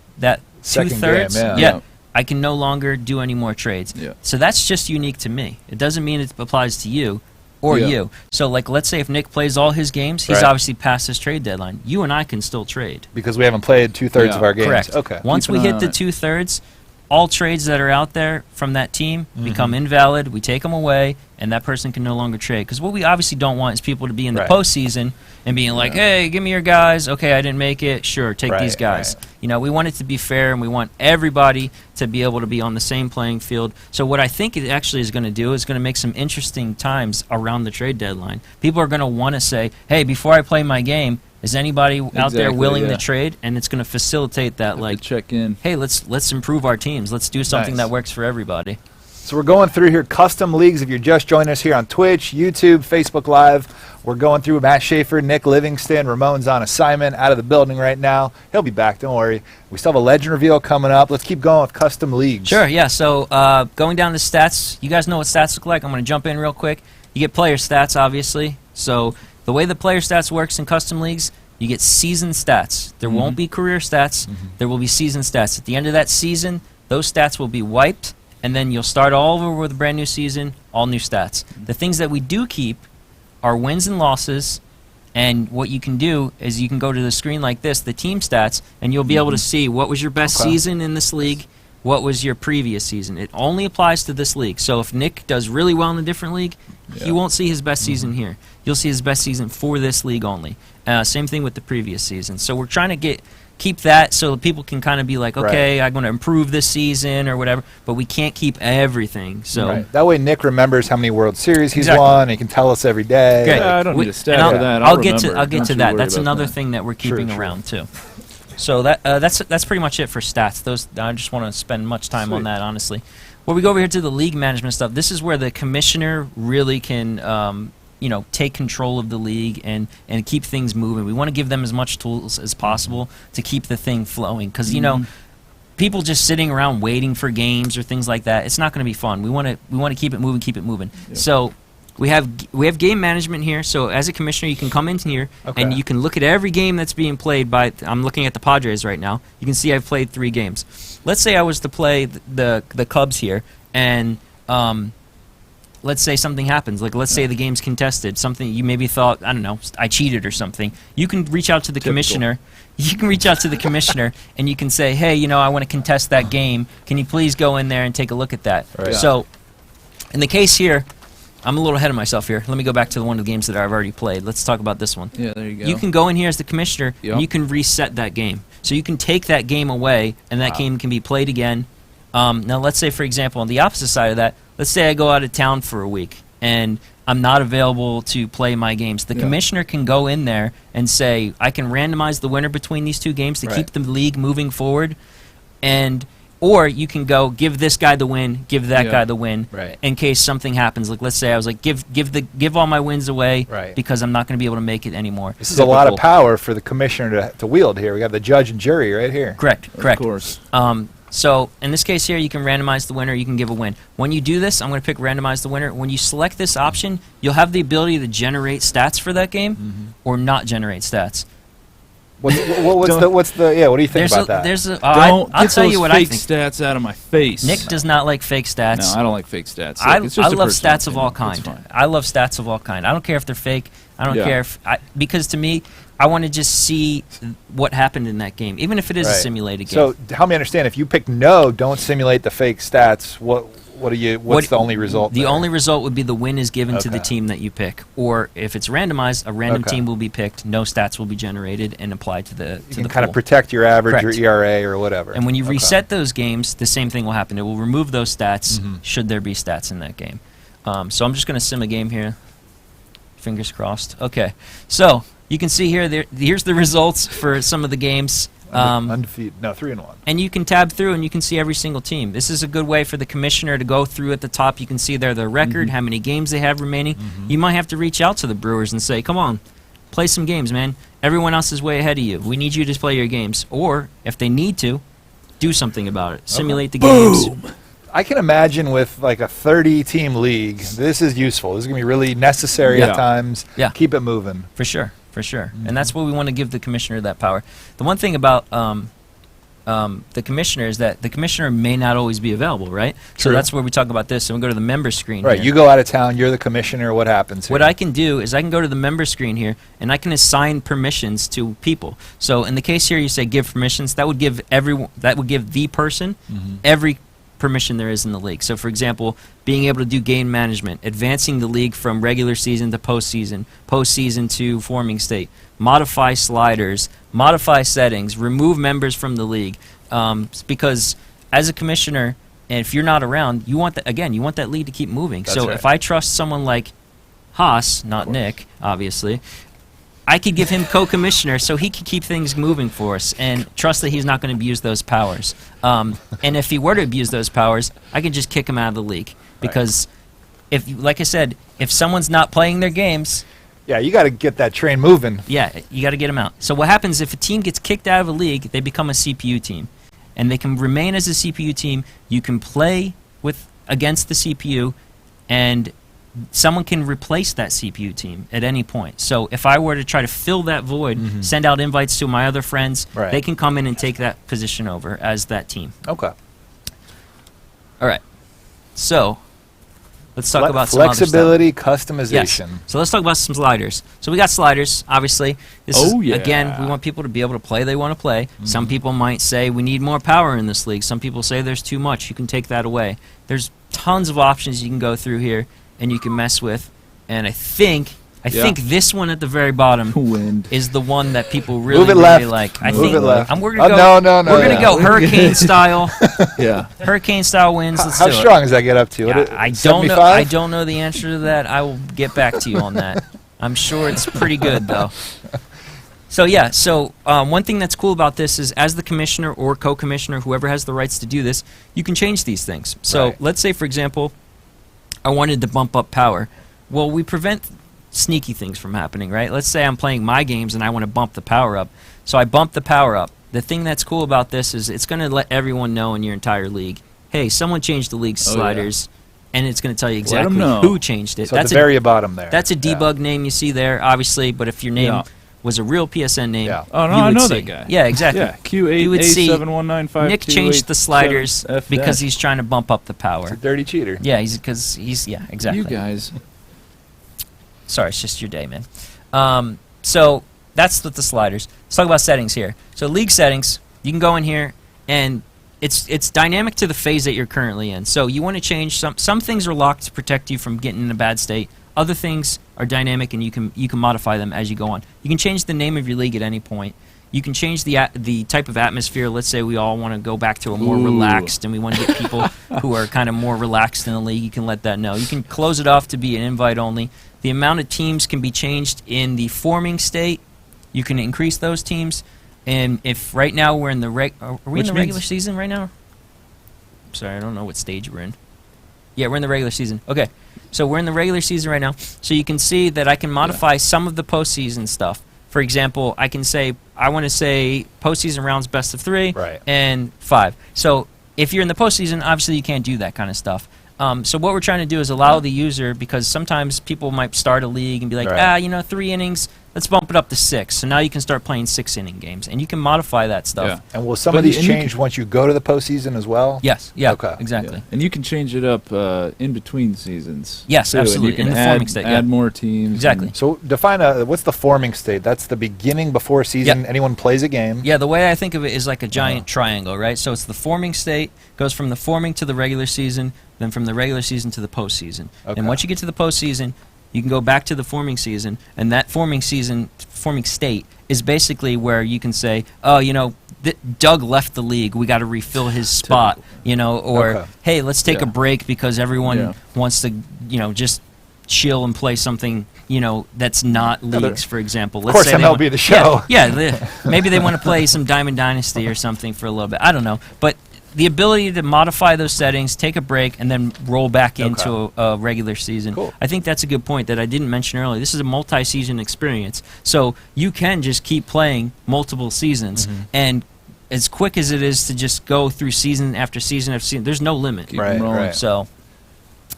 Second 2/3, game, yeah. I can no longer do any more trades. Yeah. So that's just unique to me. It doesn't mean it applies to you or you. So like, let's say if Nick plays all his games, he's Right. obviously past his trade deadline. You and I can still trade. Because we haven't played 2/3 of our games. Correct. Okay. Once Keep we an eye hit on the it. 2/3, all trades that are out there from that team become invalid. We take them away, and that person can no longer trade. Because what we obviously don't want is people to be in the Right. postseason and being like, "Hey, give me your guys. Okay, I didn't make it. Sure, take Right, these guys." right. You know, we want it to be fair, and we want everybody to be able to be on the same playing field. So what I think it actually is going to do is going to make some interesting times around the trade deadline. People are going to want to say, "Hey, before I play my game, is anybody out there Exactly, willing yeah. to trade?" And it's going to facilitate that, like, check in. hey, let's improve our teams. Let's do something Nice. that works for everybody. So we're going through here custom leagues. If you're just joining us here on Twitch, YouTube, Facebook Live, we're going through Matt Schaefer, Nick Livingston. Ramon's on assignment out of the building right now. He'll be back, don't worry. We still have a legend reveal coming up. Let's keep going with custom leagues. Sure, yeah. So going down the stats, you guys know what stats look like. I'm going to jump in real quick. You get player stats, obviously. So the way the player stats works in custom leagues, you get season stats. There won't be career stats. There will be season stats. At the end of that season, those stats will be wiped, and then you'll start all over with a brand new season, all new stats. The things that we do keep are wins and losses, and what you can do is you can go to the screen like this, the team stats, and you'll be able to see what was your best season in this league, what was your previous season. It only applies to this league. So if Nick does really well in a different league, you won't see his best season here. You'll see his best season for this league only. Same thing with the previous season. So we're trying to keep that so that people can kind of be like, okay, I'm going to improve this season or whatever, but we can't keep everything. So Right. That way Nick remembers how many World Series he's Exactly. won. He can tell us every day. Great. Yeah, I don't need a stat and for that. I'll get to remember. that. Don't you worry That's about another that. thing that we're keeping True. around too. So that's pretty much it for stats. Those I just want to spend much time on Sweet. that, honestly. When we go over here to the league management stuff, this is where the commissioner really can take control of the league and keep things moving. We want to give them as much tools as possible to keep the thing flowing, because people just sitting around waiting for games or things like that, it's not going to be fun. We want to keep it moving. Yep. So we have game management here. So as a commissioner, you can come in here and you can look at every game that's being played by. I'm looking at the Padres right now. You can see I've played 3 games. Let's say I was to play the Cubs here, and let's say something happens. Like, let's say the game's contested. Something you maybe thought, I don't know, I cheated or something. You can reach out to the commissioner. You can reach out to the commissioner, and you can say, hey, I want to contest that game. Can you please go in there and take a look at that? Right. So in the case here, I'm a little ahead of myself here. Let me go back to one of the games that I've already played. Let's talk about this one. Yeah, there you go. You can go in here as the commissioner, Yep. and you can reset that game. So you can take that game away, and that game can be played again. Now, let's say, for example, on the opposite side of that, let's say I go out of town for a week, and I'm not available to play my games. The commissioner can go in there and say, I can randomize the winner between these 2 games to keep the league moving forward, or you can go give this guy the win, give that guy the win, in case something happens. Like, let's say I was like, give all my wins away because I'm not going to be able to make it anymore. This is a lot of power for the commissioner to wield here. We got the judge and jury right here. Correct. Of course. So in this case here, you can randomize the winner, you can give a win. When you do this, I'm going to pick randomize the winner. When you select this option, you'll have the ability to generate stats for that game or not generate stats. What do you think about that? I'll Get tell those you what fake I think. stats out of my face. Nick does not like fake stats. No, I don't like fake stats. I It's just a love personal stats of all opinion. It's kind. fine. I love stats of all kind. I don't care if they're fake. I don't care if because to me, I want to just see what happened in that game, even if it is a simulated game. So help me understand. If you pick no, don't simulate the fake stats. What's the only result? The there? only result would be the win is given to the Okay. team that you pick. Or if it's randomized, a random Okay. team will be picked, no stats will be generated and applied to the You to can the kind of pool. protect your average, Correct. your ERA, or whatever. And when you Okay. reset those games, the same thing will happen. It will remove those stats Mm-hmm. should there be stats in that game. So I'm just going to sim a game here. Fingers crossed. Okay. So you can see here, here's the results for some of the games. Undefeated. No, 3-1. And you can tab through and you can see every single team. This is a good way for the commissioner to go through at the top. You can see there their record, how many games they have remaining. You might have to reach out to the Brewers and say, come on, play some games, man. Everyone else is way ahead of you. We need you to play your games. Or, if they need to, do something about it. Simulate the games. I can imagine with like a 30-team league, this is useful. This is going to be really necessary Yeah. at times. Yeah. Keep it moving. For sure. And that's what we want to give the commissioner, that power. The one thing about the commissioner is that the commissioner may not always be available, right? So True. that's where we talk about this. And we go to the member screen Right. here. You go out of town, you're the commissioner, what happens here? What I can do is I can go to the member screen here, and I can assign permissions to people. So in the case here, you say give permissions. That would give the person every permission there is in the league. So for example, being able to do game management, advancing the league from regular season to postseason, postseason to forming state, modify sliders, modify settings, remove members from the league. Because as a commissioner, and if you're not around, you want that league to keep moving. That's So right. if I trust someone like Haas, not Nick, obviously, I could give him co-commissioner so he could keep things moving for us and trust that he's not going to abuse those powers. And if he were to abuse those powers, I could just kick him out of the league. Because, like I said, if someone's not playing their games, Yeah, you got to get that train moving. yeah, you got to get them out. So what happens if a team gets kicked out of a league, they become a CPU team. And they can remain as a CPU team. You can play against the CPU, and someone can replace that CPU team at any point. So if I were to try to fill that void, send out invites to my other friends, Right. they can come in and take that position over as that team. Okay. All right. So let's talk about some flexibility, other stuff. Yes. customization. So let's talk about some sliders. So we got sliders, obviously. Oh, yeah. Again, we want people to be able to play they want to play. Some people might say we need more power in this league. Some people say there's too much. You can take that away. There's tons of options you can go through here and you can mess with. And I think this one at the very bottom Wind. is the one that people really, Move it really left. like. I Move think it left. we're gonna go. No. We're gonna yeah. go hurricane style. Yeah. Hurricane style wins. Let's How do strong it. does that get up to? Yeah, I don't know. I don't know the answer to that. I will get back to you on that. I'm sure it's pretty good though. So yeah. So one thing that's cool about this is, as the commissioner or co-commissioner, whoever has the rights to do this, you can change these things. So Right. let's say, for example, I wanted to bump up power. Well, we prevent sneaky things from happening, right? Let's say I'm playing my games and I want to bump the power up. So I bump the power up. The thing that's cool about this is it's going to let everyone know in your entire league, hey, someone changed the league Oh, yeah. sliders, and it's going to tell you 'em exactly know. who changed it. So at the very bottom there. That's a Yeah. debug name you see there, obviously, but if your name Yeah. was a real PSN name, Yeah. Oh, no, you I would know see. that guy. Yeah, exactly. Yeah, Q8 You would see A71952. Nick changed the sliders because he's trying to bump up the It's a power. dirty cheater. Yeah, exactly. You guys. Sorry, it's just your day, man. So that's with the sliders. Let's talk about settings here. So league settings, you can go in here, and it's dynamic to the phase that you're currently in. So you want to change some things are locked to protect you from getting in a bad state. Other things are dynamic, and you can modify them as you go on. You can change the name of your league at any point. You can change the type of atmosphere. Let's say we all want to go back to a more relaxed, and we want to get people who are kind of more relaxed in the league. You can let that know. You can close it off to be an invite only. The amount of teams can be changed in the forming state. You can increase those teams. And if right now we're in the are we in the regular season right now? Sorry, I don't know what stage we're in. Yeah, we're in the regular season. Okay, so we're in the regular season right now. So you can see that I can modify some of the postseason stuff. For example, I can say I want to say postseason rounds best of 3 and 5. So if you're in the postseason, obviously you can't do that kind of stuff. So what we're trying to do is allow the user, because sometimes people might start a league and be like, 3 innings, let's bump it up to 6. So now you can start playing 6-inning games, and you can modify that stuff. Yeah. And will some But of these and you change once you go to the postseason as well? Yes. Yeah. Okay. Exactly. Yeah. And you can change it up in between seasons. Yes, too, and absolutely. You can In the add, forming state, yeah. add more teams. Exactly. So define what's the forming state? That's the beginning before season. Yep. Anyone plays a game. Yeah, the way I think of it is like a giant triangle, right? So it's the forming state, goes from the forming to the regular season, then from the regular season to the postseason. Okay. And once you get to the postseason, you can go back to the forming season, and that forming state is basically where you can say, oh, Doug left the league, we got to refill his spot, or Okay. hey, let's take a Yeah. break because everyone Yeah. wants to, just chill and play something, that's not leagues, for example. Of course, MLB the show. Maybe they want to play some Diamond Dynasty or something for a little bit. I don't know. But the ability to modify those settings, take a break, and then roll back into a regular season. Cool. I think that's a good point that I didn't mention earlier. This is a multi-season experience. So you can just keep playing multiple seasons. And as quick as it is to just go through season after season after season, there's no limit. Keep 'em rolling. So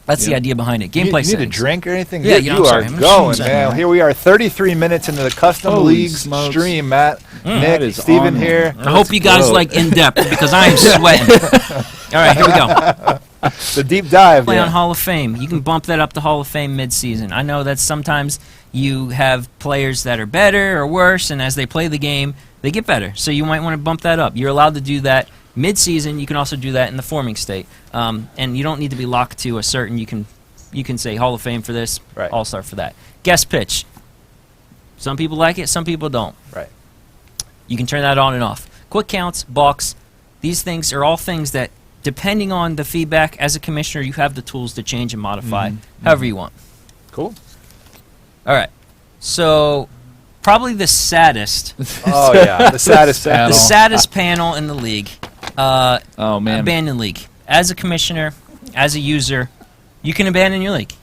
that's the Yeah. idea behind it. You Gameplay need a settings. drink or anything? Yeah, you I'm are sorry. I'm going, sorry. man. Here we are, 33 minutes into the Custom Holy Leagues smokes. stream, Matt, That Nick, is Steven on. here. I hope you guys go. like in-depth because I am sweating. All right, here we go. The deep dive. Play yeah. on Hall of Fame. You can bump that up to Hall of Fame mid-season. I know that sometimes you have players that are better or worse, and as they play the game, they get better. So you might want to bump that up. You're allowed to do that mid-season. You can also do that in the forming state. And you don't need to be locked to a certain. You can say Hall of Fame for this, Right. All-Star for that. Guest pitch. Some people like it, some people don't. Right. You can turn that on and off. Quick counts, balks. These things are all things that, depending on the feedback, as a commissioner, you have the tools to change and modify however you want. Cool. All right. So, probably the saddest, Oh, yeah. The saddest the panel. saddest panel in the league, Oh man. abandon league. As a commissioner, as a user, you can abandon your league.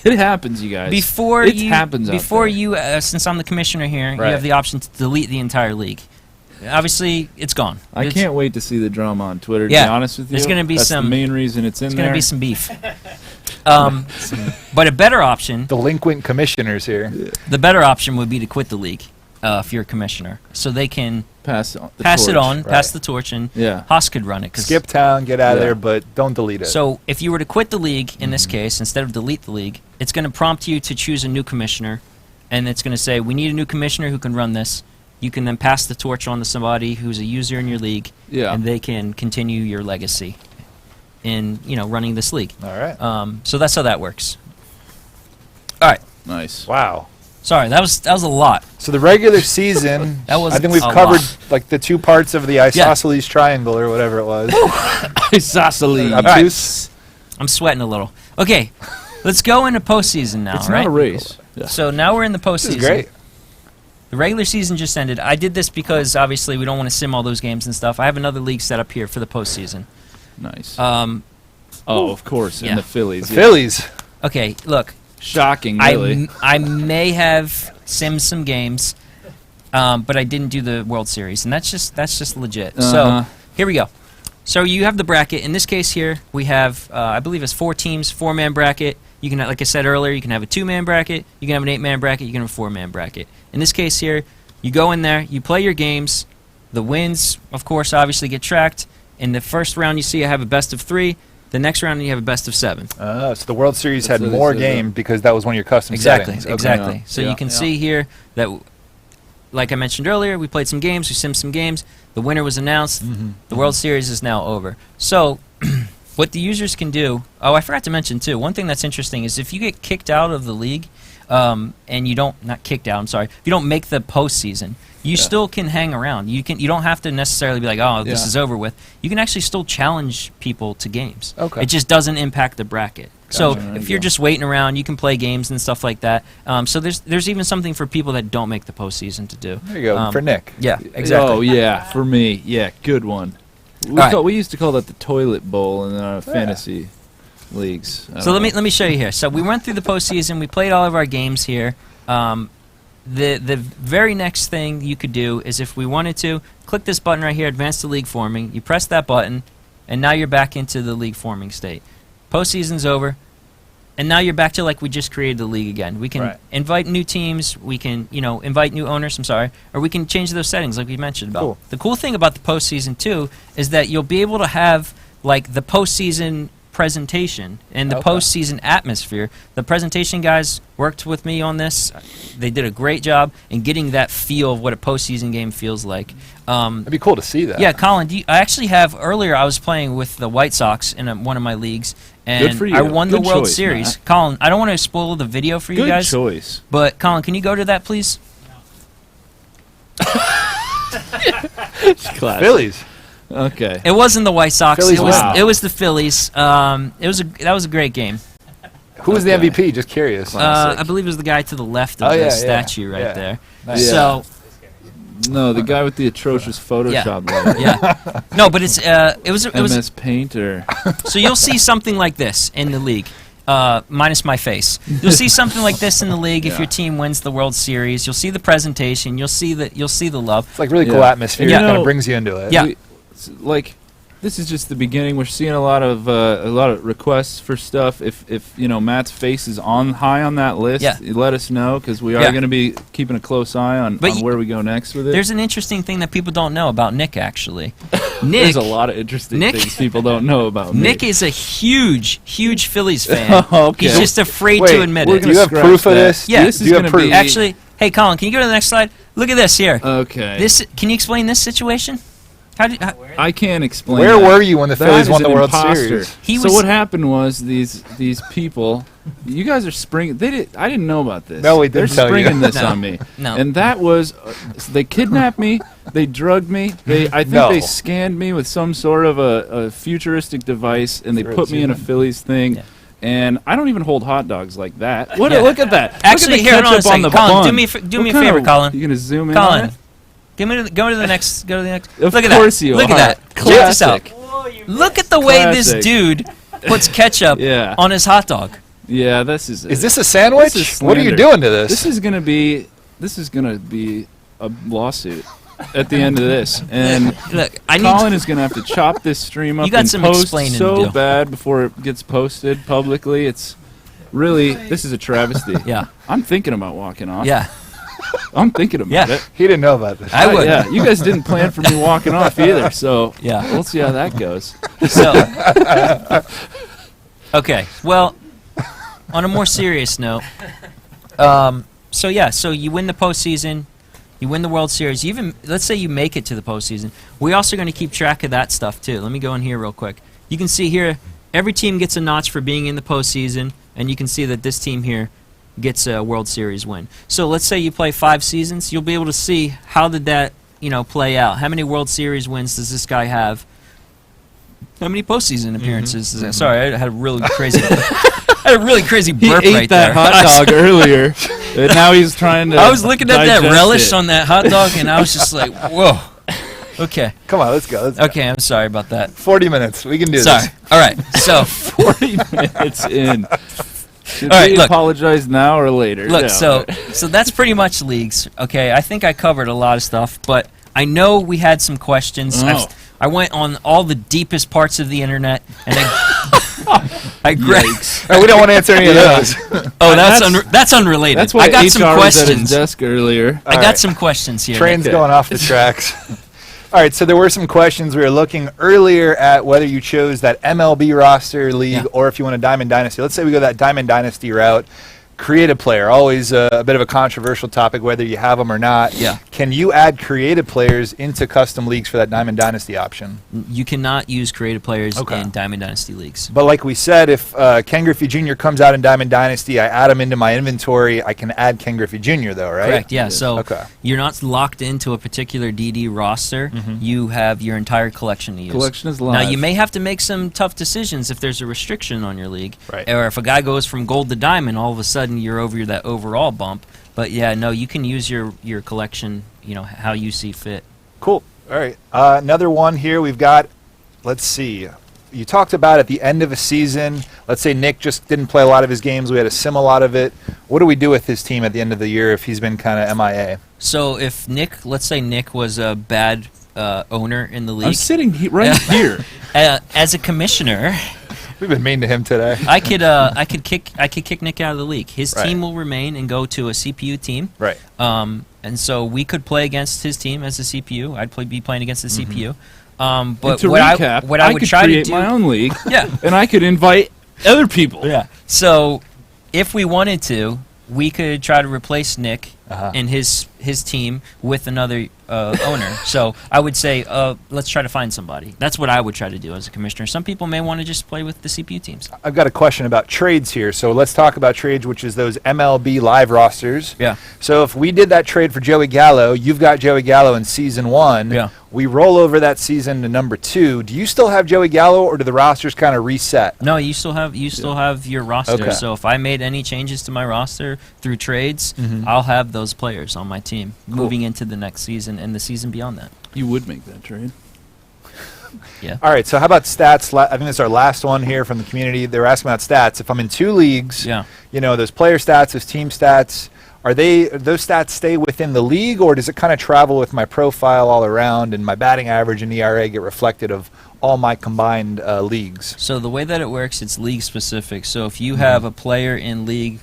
It happens, you guys. Before it you, happens out before there. you, since I'm the commissioner here, you Right. have the option to delete the entire league. Obviously, it's gone. I It's- can't wait to see the drama on Twitter. To Yeah, be honest with you, there's gonna be That's some- the main reason it's in There's there. going to be some beef. But a better option, Delinquent commissioners here. the better option would be to quit the league if you're a commissioner, so they can pass on the pass it torch. on, Right. pass the torch, and Yeah. Haas could run it. 'Cause- Skip town, get out of Yeah. there, but don't delete it. So if you were to quit the league in this case, instead of delete the league, it's going to prompt you to choose a new commissioner, and it's going to say, we need a new commissioner who can run this. You can then pass the torch on to somebody who's a user in your league, Yeah. and they can continue your legacy in running this league. All right. So that's how that works. All right. Nice. Wow. Sorry, that was a lot. So the regular season, That was I think we've a covered lot. like the two parts of the isosceles triangle or whatever it was. Isosceles. Obtuse. I'm sweating a little. Okay, let's go into postseason now, It's right? not a race. Yeah. So now we're in the postseason. This is great. The regular season just ended. I did this because obviously we don't want to sim all those games and stuff. I have another league set up here for the postseason. Nice. Oh, of course. yeah. And the Phillies. The yeah. Phillies. Okay, look, Shocking, really. I may have simmed some games, but I didn't do the World Series, and that's just legit. Uh-huh. So here we go. So you have the bracket. In this case here, we have I believe it's 4 teams, 4-man bracket. You can, like I said earlier, you can have a 2-man bracket, you can have an 8-man bracket, you can have a 4-man bracket. In this case here, you go in there, you play your games. The wins, of course, obviously get tracked. In the first round, you see I have a best of 3. The next round, you have a best of 7. So the World Series That's had what they more said, games because that was one of your custom Exactly, settings. Okay. exactly. Yeah. So Yeah. you can Yeah. see here that, like I mentioned earlier, we played some games, we simmed some games. The winner was announced. The World Series is now over. So what the users can do, oh, I forgot to mention too, one thing that's interesting is if you get kicked out of the league, and you don't, not kicked out, I'm sorry, if you don't make the postseason, you still can hang around. You don't have to necessarily be like, oh, this Yeah. is over with. You can actually still challenge people to games. Okay. It just doesn't impact the bracket. So Gotcha. if you're just waiting around, you can play games and stuff like that. So there's even something for people that don't make the postseason to do. There you go. For Nick. Yeah, exactly. Oh, yeah. For me. Yeah, good one. right. We used to call that the toilet bowl in our fantasy leagues. I So don't let know. me show you here. So we went through the postseason. We played all of our games here. The very next thing you could do is if we wanted to click this button right here, advance to league forming. You press that button, and now you're back into the league forming state. Postseason's over. and now you're back to like we just created the league again. We can Right. invite new teams. We can, invite new owners. I'm sorry, or we can change those settings like we mentioned about. Cool. The cool thing about the postseason too is that you'll be able to have like the postseason presentation and the Okay. postseason atmosphere. The presentation guys worked with me on this. They did a great job in getting that feel of what a postseason game feels like. It'd be cool to see that. Yeah, Colin, I actually have earlier. I was playing with the White Sox in one of my leagues, and Good for you. I won the Good World choice, Series. Matt. Colin, I don't want to spoil the video for you Good guys, choice. but Colin, can you go to that, please? Classic. Phillies. Okay. It wasn't the White Sox. Phillies win. It was the Phillies. That was a great game. Who was the Okay. MVP? Just curious. Classic. I believe it was the guy to the left of Oh, the yeah, yeah. statue right Yeah. there. Nice. So No, the guy with the atrocious Photoshop logo. yeah, no, but it was MS Paint or So you'll see something like this in the league, minus my face. You'll see something like this in the league if your team wins the World Series. You'll see the presentation. You'll see the love. It's like really cool Yeah. atmosphere. Yeah. It kind No. of brings you into it. Yeah. like this is just the beginning. We're seeing a lot of requests for stuff. If Matt's face is high on that list, Yeah. let us know because we are Yeah. going to be keeping a close eye on But where we go next with it. There's an interesting thing that people don't know about Nick. Actually, Nick. There's a lot of interesting Nick- things people don't know about me. Nick is a huge Phillies fan. Okay. He's just afraid Wait, to admit we're it. Do you have Scratch proof of that. this? Yeah. This Do is you have gonna proof? be- Actually, hey Colin, can you go to the next slide? Look at this here. Okay. Can you explain this situation? I can't explain. Where that. were you when the That Phillies is won the an World imposter. Series? So what happened was these people, you guys are springing. I didn't know about this. No, we didn't They're tell you. springing this No. on me. No. And that was, they kidnapped me. They drugged me. I think No. they scanned me with some sort of a futuristic device, and they Sure, put it's me in a even. Phillies thing. Yeah. And I don't even hold hot dogs like that. What? Yeah. Look at that. Actually, look at the here, hold on a ketchup on the second. Colin, do bun. me a fa- do What me a kind favor, of- Colin. You gonna zoom in on Colin, it? go to the next. Go to the next. Of Look at course that. you Look are. at that. Check this out. Classic. Look at the way this Classic. dude puts ketchup Yeah. on his hot dog. Yeah, this is. Is this a sandwich? This is What are you slander. doing to this? This is gonna be a lawsuit at the end of this, and Look, I need. Colin is gonna have to chop this stream up You got and some post explaining to so do. bad before it gets posted publicly. It's really this is a travesty. Yeah. I'm thinking about walking off. Yeah, I'm thinking about Yeah. it. He didn't know about this. I would. Yeah, you guys didn't plan for me walking off either, so Yeah. we'll see how that goes. So. Okay. Well, on a more serious note, so you win the postseason, you win the World Series. Let's say you make it to the postseason. We're also going to keep track of that stuff too. Let me go in here real quick. You can see here, every team gets a notch for being in the postseason, and you can see that this team here gets a World Series win. So let's say you play 5 seasons, you'll be able to see how did that play out. How many World Series wins does this guy have? How many postseason appearances? Is that? Sorry, I had a really crazy. I had a really crazy He burp ate right that there. hot dog earlier, and now he's trying to. I was looking at that digest relish it. on that hot dog, and I was just like, "Whoa." Okay. Come on, let's go. Let's go. Okay. I'm sorry about that. 40 minutes. We can do Sorry. this. All right. So 40 minutes in. Should All right, we look. apologize now or later? look. No. So that's pretty much leagues. Okay. I think I covered a lot of stuff, but I know we had some questions. Oh. I went on all the deepest parts of the internet, and I grabbed. Yikes. All right, we don't want to answer any of Yeah. those. Oh, That's- that's unrelated. That's why I got HR some was at his questions. desk earlier. I All got right. some questions here. Train's Okay. going off the tracks. All right, so there were some questions. We were looking earlier at whether you chose that MLB roster league Yeah. or if you want a Diamond Dynasty. Let's say we go that Diamond Dynasty route. Creative player, always a bit of a controversial topic, whether you have them or not. Yeah. Can you add creative players into custom leagues for that Diamond Dynasty option? You cannot use creative players Okay. in Diamond Dynasty leagues. But like we said, if Ken Griffey Jr. comes out in Diamond Dynasty, I add him into my inventory. I can add Ken Griffey Jr. though, right? Correct. Yeah. So Okay. you're not locked into a particular DD roster. Mm-hmm. You have your entire collection to use. Collection is Now live. you may have to make some tough decisions if there's a restriction on your league, Right. or if a guy goes from gold to diamond, all of a sudden you're over that overall bump. But yeah, no, you can use your collection, how you see fit. Cool. All right. Another one here. We've got, let's see. You talked about at the end of a season, let's say Nick just didn't play a lot of his games. We had to sim a lot of it. What do we do with his team at the end of the year if he's been kind of MIA? So if let's say Nick was a bad owner in the league, I'm sitting right here. as a commissioner, We've been mean to him today. I could kick Nick out of the league. His Right. team will remain and go to a CPU team. Right. And so we could play against his team as a CPU. I'd be playing against the CPU. But And to what recap, I would could try create to do, my own league. Yeah. And I could invite other people. Yeah. So if we wanted to, we could try to replace Nick and his team with another owner. So I would say, let's try to find somebody. That's what I would try to do as a commissioner. Some people may want to just play with the CPU teams. I've got a question about trades here. So let's talk about trades, which is those MLB live rosters. Yeah. So if we did that trade for Joey Gallo, you've got Joey Gallo in season 1. Yeah. We roll over that season to number 2. Do you still have Joey Gallo, or do the rosters kind of reset? No, you still have your roster. Okay. So if I made any changes to my roster through trades, I'll have those players on my team moving into the next season and the season beyond that. You would make that trade. Yeah. All right, so how about stats? I think this is our last one here from the community. They were asking about stats. If I'm in 2 leagues, Yeah. Those player stats, those team stats, those stats stay within the league, or does it kind of travel with my profile all around, and my batting average and ERA get reflected of all my combined leagues? So the way that it works, it's league specific. So if you have a player in League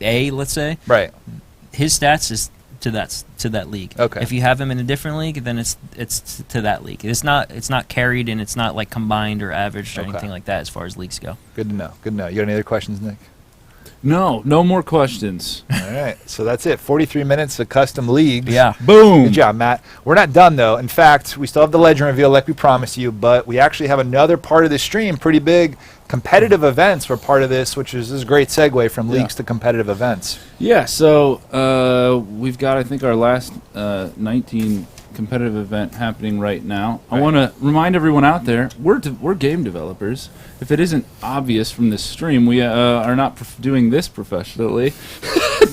A, let's say, Right. his stats is to that league. Okay. If you have him in a different league, then it's to that league. It's not carried, and it's not like combined or averaged or Okay. anything like that as far as leagues go. Good to know. Good to know. You got any other questions, Nick? No more questions. All right, so that's it. 43 minutes of custom leagues. Yeah. Boom. Good job, Matt. We're not done, though. In fact, we still have the legend reveal like we promised you, but we actually have another part of the stream, pretty big. Competitive events were part of this, which is a great segue from leagues to competitive events. Yeah, so we've got, I think, our last 19 competitive event happening right now. I want to remind everyone out there, we're game developers. If it isn't obvious from this stream, we are not doing this professionally.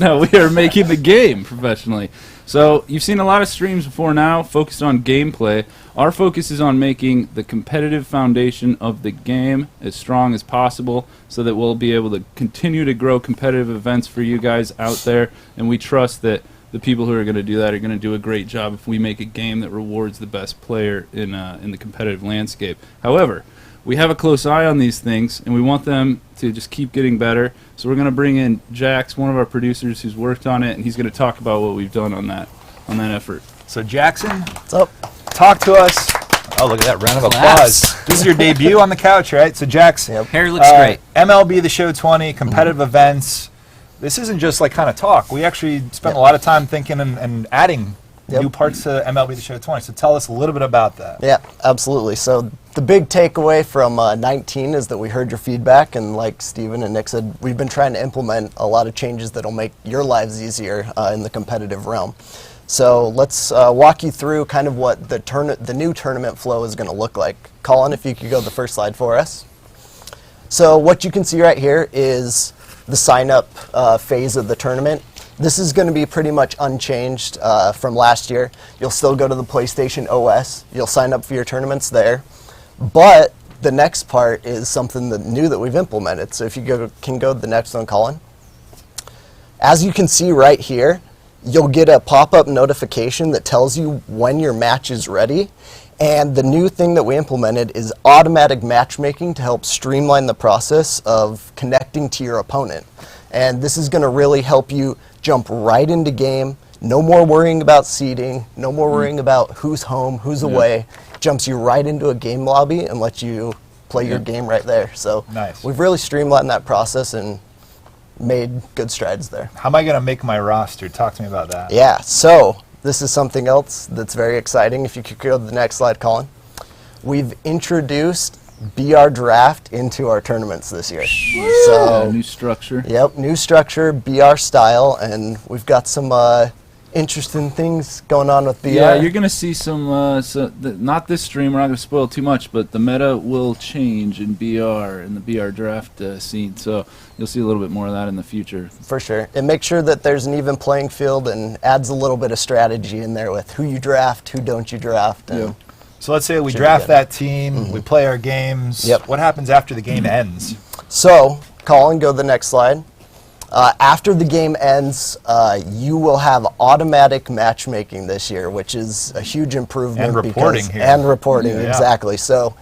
No, we are making the game professionally. So you've seen a lot of streams before now focused on gameplay. Our focus is on making the competitive foundation of the game as strong as possible so that we'll be able to continue to grow competitive events for you guys out there, and we trust that the people who are going to do that are going to do a great job if we make a game that rewards the best player in the competitive landscape. However, we have a close eye on these things, and we want them to just keep getting better. So we're going to bring in Jax, one of our producers who's worked on it, and he's going to talk about what we've done on that effort. So, Jackson, What's up? talk to us. Oh, look at that round of applause. This is your debut on the couch, right? So, Jax, Hair looks great. MLB The Show 20, competitive events. This isn't just like kind of talk. We actually spent a lot of time thinking and adding new parts to MLB The Show 20. So tell us a little bit about that. Yeah, absolutely. So the big takeaway from 19 is that we heard your feedback, and like Steven and Nick said, we've been trying to implement a lot of changes that'll make your lives easier in the competitive realm. So let's walk you through kind of what the new tournament flow is going to look like. Colin, if you could go to the first slide for us. So what you can see right here is the sign-up phase of the tournament. This is going to be pretty much unchanged from last year. You'll still go to the PlayStation OS. You'll sign up for your tournaments there. But the next part is something new that we've implemented. So if you can go to the next one, Colin. As you can see right here, you'll get a pop-up notification that tells you when your match is ready. And the new thing that we implemented is automatic matchmaking to help streamline the process of connecting to your opponent. And this is going to really help you jump right into game. No more worrying about seeding. No more worrying about who's home, who's away. Jumps you right into a game lobby and lets you play your game right there. So Nice. we've really streamlined that process and made good strides there. How am I going to make my roster? Talk to me about that. Yeah, so this is something else that's very exciting. If you could go to the next slide, Colin. We've introduced BR Draft into our tournaments this year. So, New structure. yep, new structure, BR style, and we've got some interesting things going on with BR. Yeah, you're going to see some, not this stream, we're not going to spoil too much, but the meta will change in BR, in the BR draft scene, so you'll see a little bit more of that in the future. For sure. And make sure that there's an even playing field and adds a little bit of strategy in there with who you draft, who don't you draft. And So let's say we Should be draft good. that team, we play our games. Yep. What happens after the game ends? So, Colin, go to the next slide. After the game ends, you will have automatic matchmaking this year, which is a huge improvement. And reporting because, here. And reporting, Yeah. exactly. So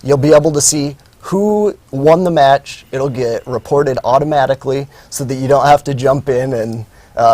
you'll be able to see who won the match. It'll get reported automatically so that you don't have to jump in and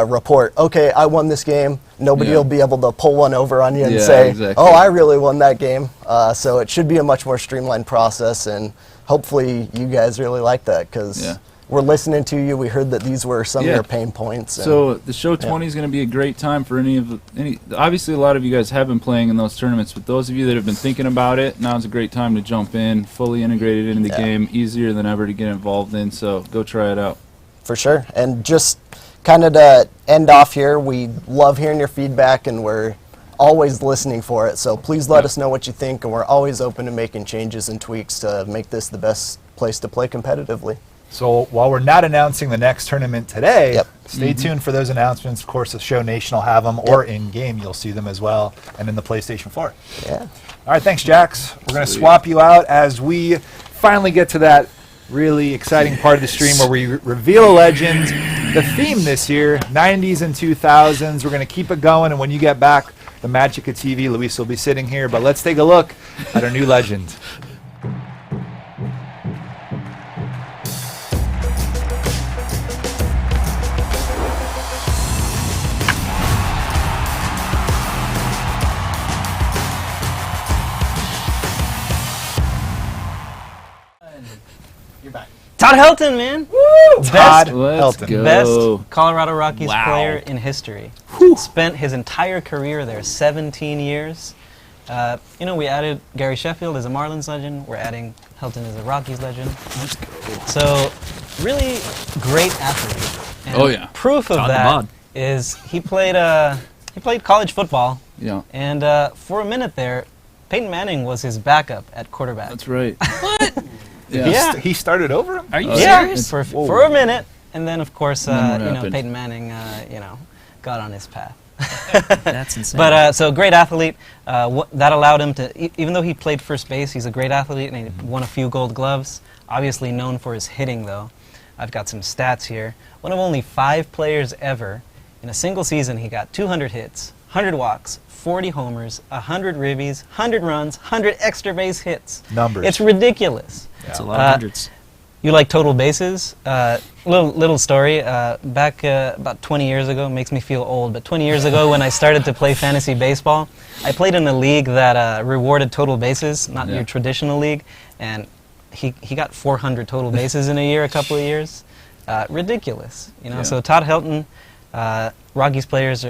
report, okay, I won this game. Nobody will be able to pull one over on you and say, oh, I really won that game. So it should be a much more streamlined process, and hopefully you guys really like that, because we're listening to you. We heard that these were some of your pain points. So the show 20 is going to be a great time for obviously a lot of you guys have been playing in those tournaments, but those of you that have been thinking about it, now's a great time to jump in, fully integrated into the game, easier than ever to get involved in, so go try it out. For sure. And just kind of to end off here, we love hearing your feedback, and we're always listening for it, so please let us know what you think, and we're always open to making changes and tweaks to make this the best place to play competitively. So while we're not announcing the next tournament today, stay tuned for those announcements. Of course, the Show Nation will have them, or in-game you'll see them as well, and in the PlayStation 4. Yeah. All right, thanks, Jax. We're going to swap you out as we finally get to that really exciting part of the stream where we reveal a legend. The theme this year, 90s and 2000s. We're going to keep it going, and when you get back, the magic of TV, Luis will be sitting here. But let's take a look at our new legend. Todd Helton, man. Woo! Todd Let's Helton. go. Best Colorado Rockies player in history. Spent his entire career there, 17 years. You know, we added Gary Sheffield as a Marlins legend. We're adding Helton as a Rockies legend. Let's go. So, really great athlete. And proof of that is he played college football. Yeah. And for a minute there, Peyton Manning was his backup at quarterback. That's right. What? Yeah. He started over him? Are you serious? For a minute, and then of course, you know, happened? Peyton Manning, you know, got on his path. That's insane. But so great athlete. That allowed him to, even though he played first base, he's a great athlete, and he won a few Gold Gloves. Obviously known for his hitting, though. I've got some stats here. One of only 5 players ever in a single season. He got 200 hits, 100 walks, 40 homers, 100 ribbies, 100 runs, 100 extra base hits. Numbers. It's ridiculous. That's a lot of hundreds. You like total bases? Little story. Back about 20 years ago, makes me feel old, but 20 years ago when I started to play fantasy baseball, I played in a league that rewarded total bases, not your traditional league, and he got 400 total bases in a year, a couple of years. Ridiculous, you know. So Todd Helton, Rockies fans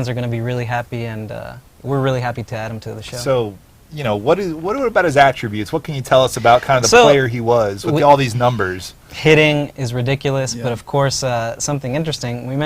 are going to be really happy, and we're really happy to add him to the show. So, you know, what about his attributes? What can you tell us about kind of the player he was with all these numbers? Hitting is ridiculous, but of course, something interesting. We mentioned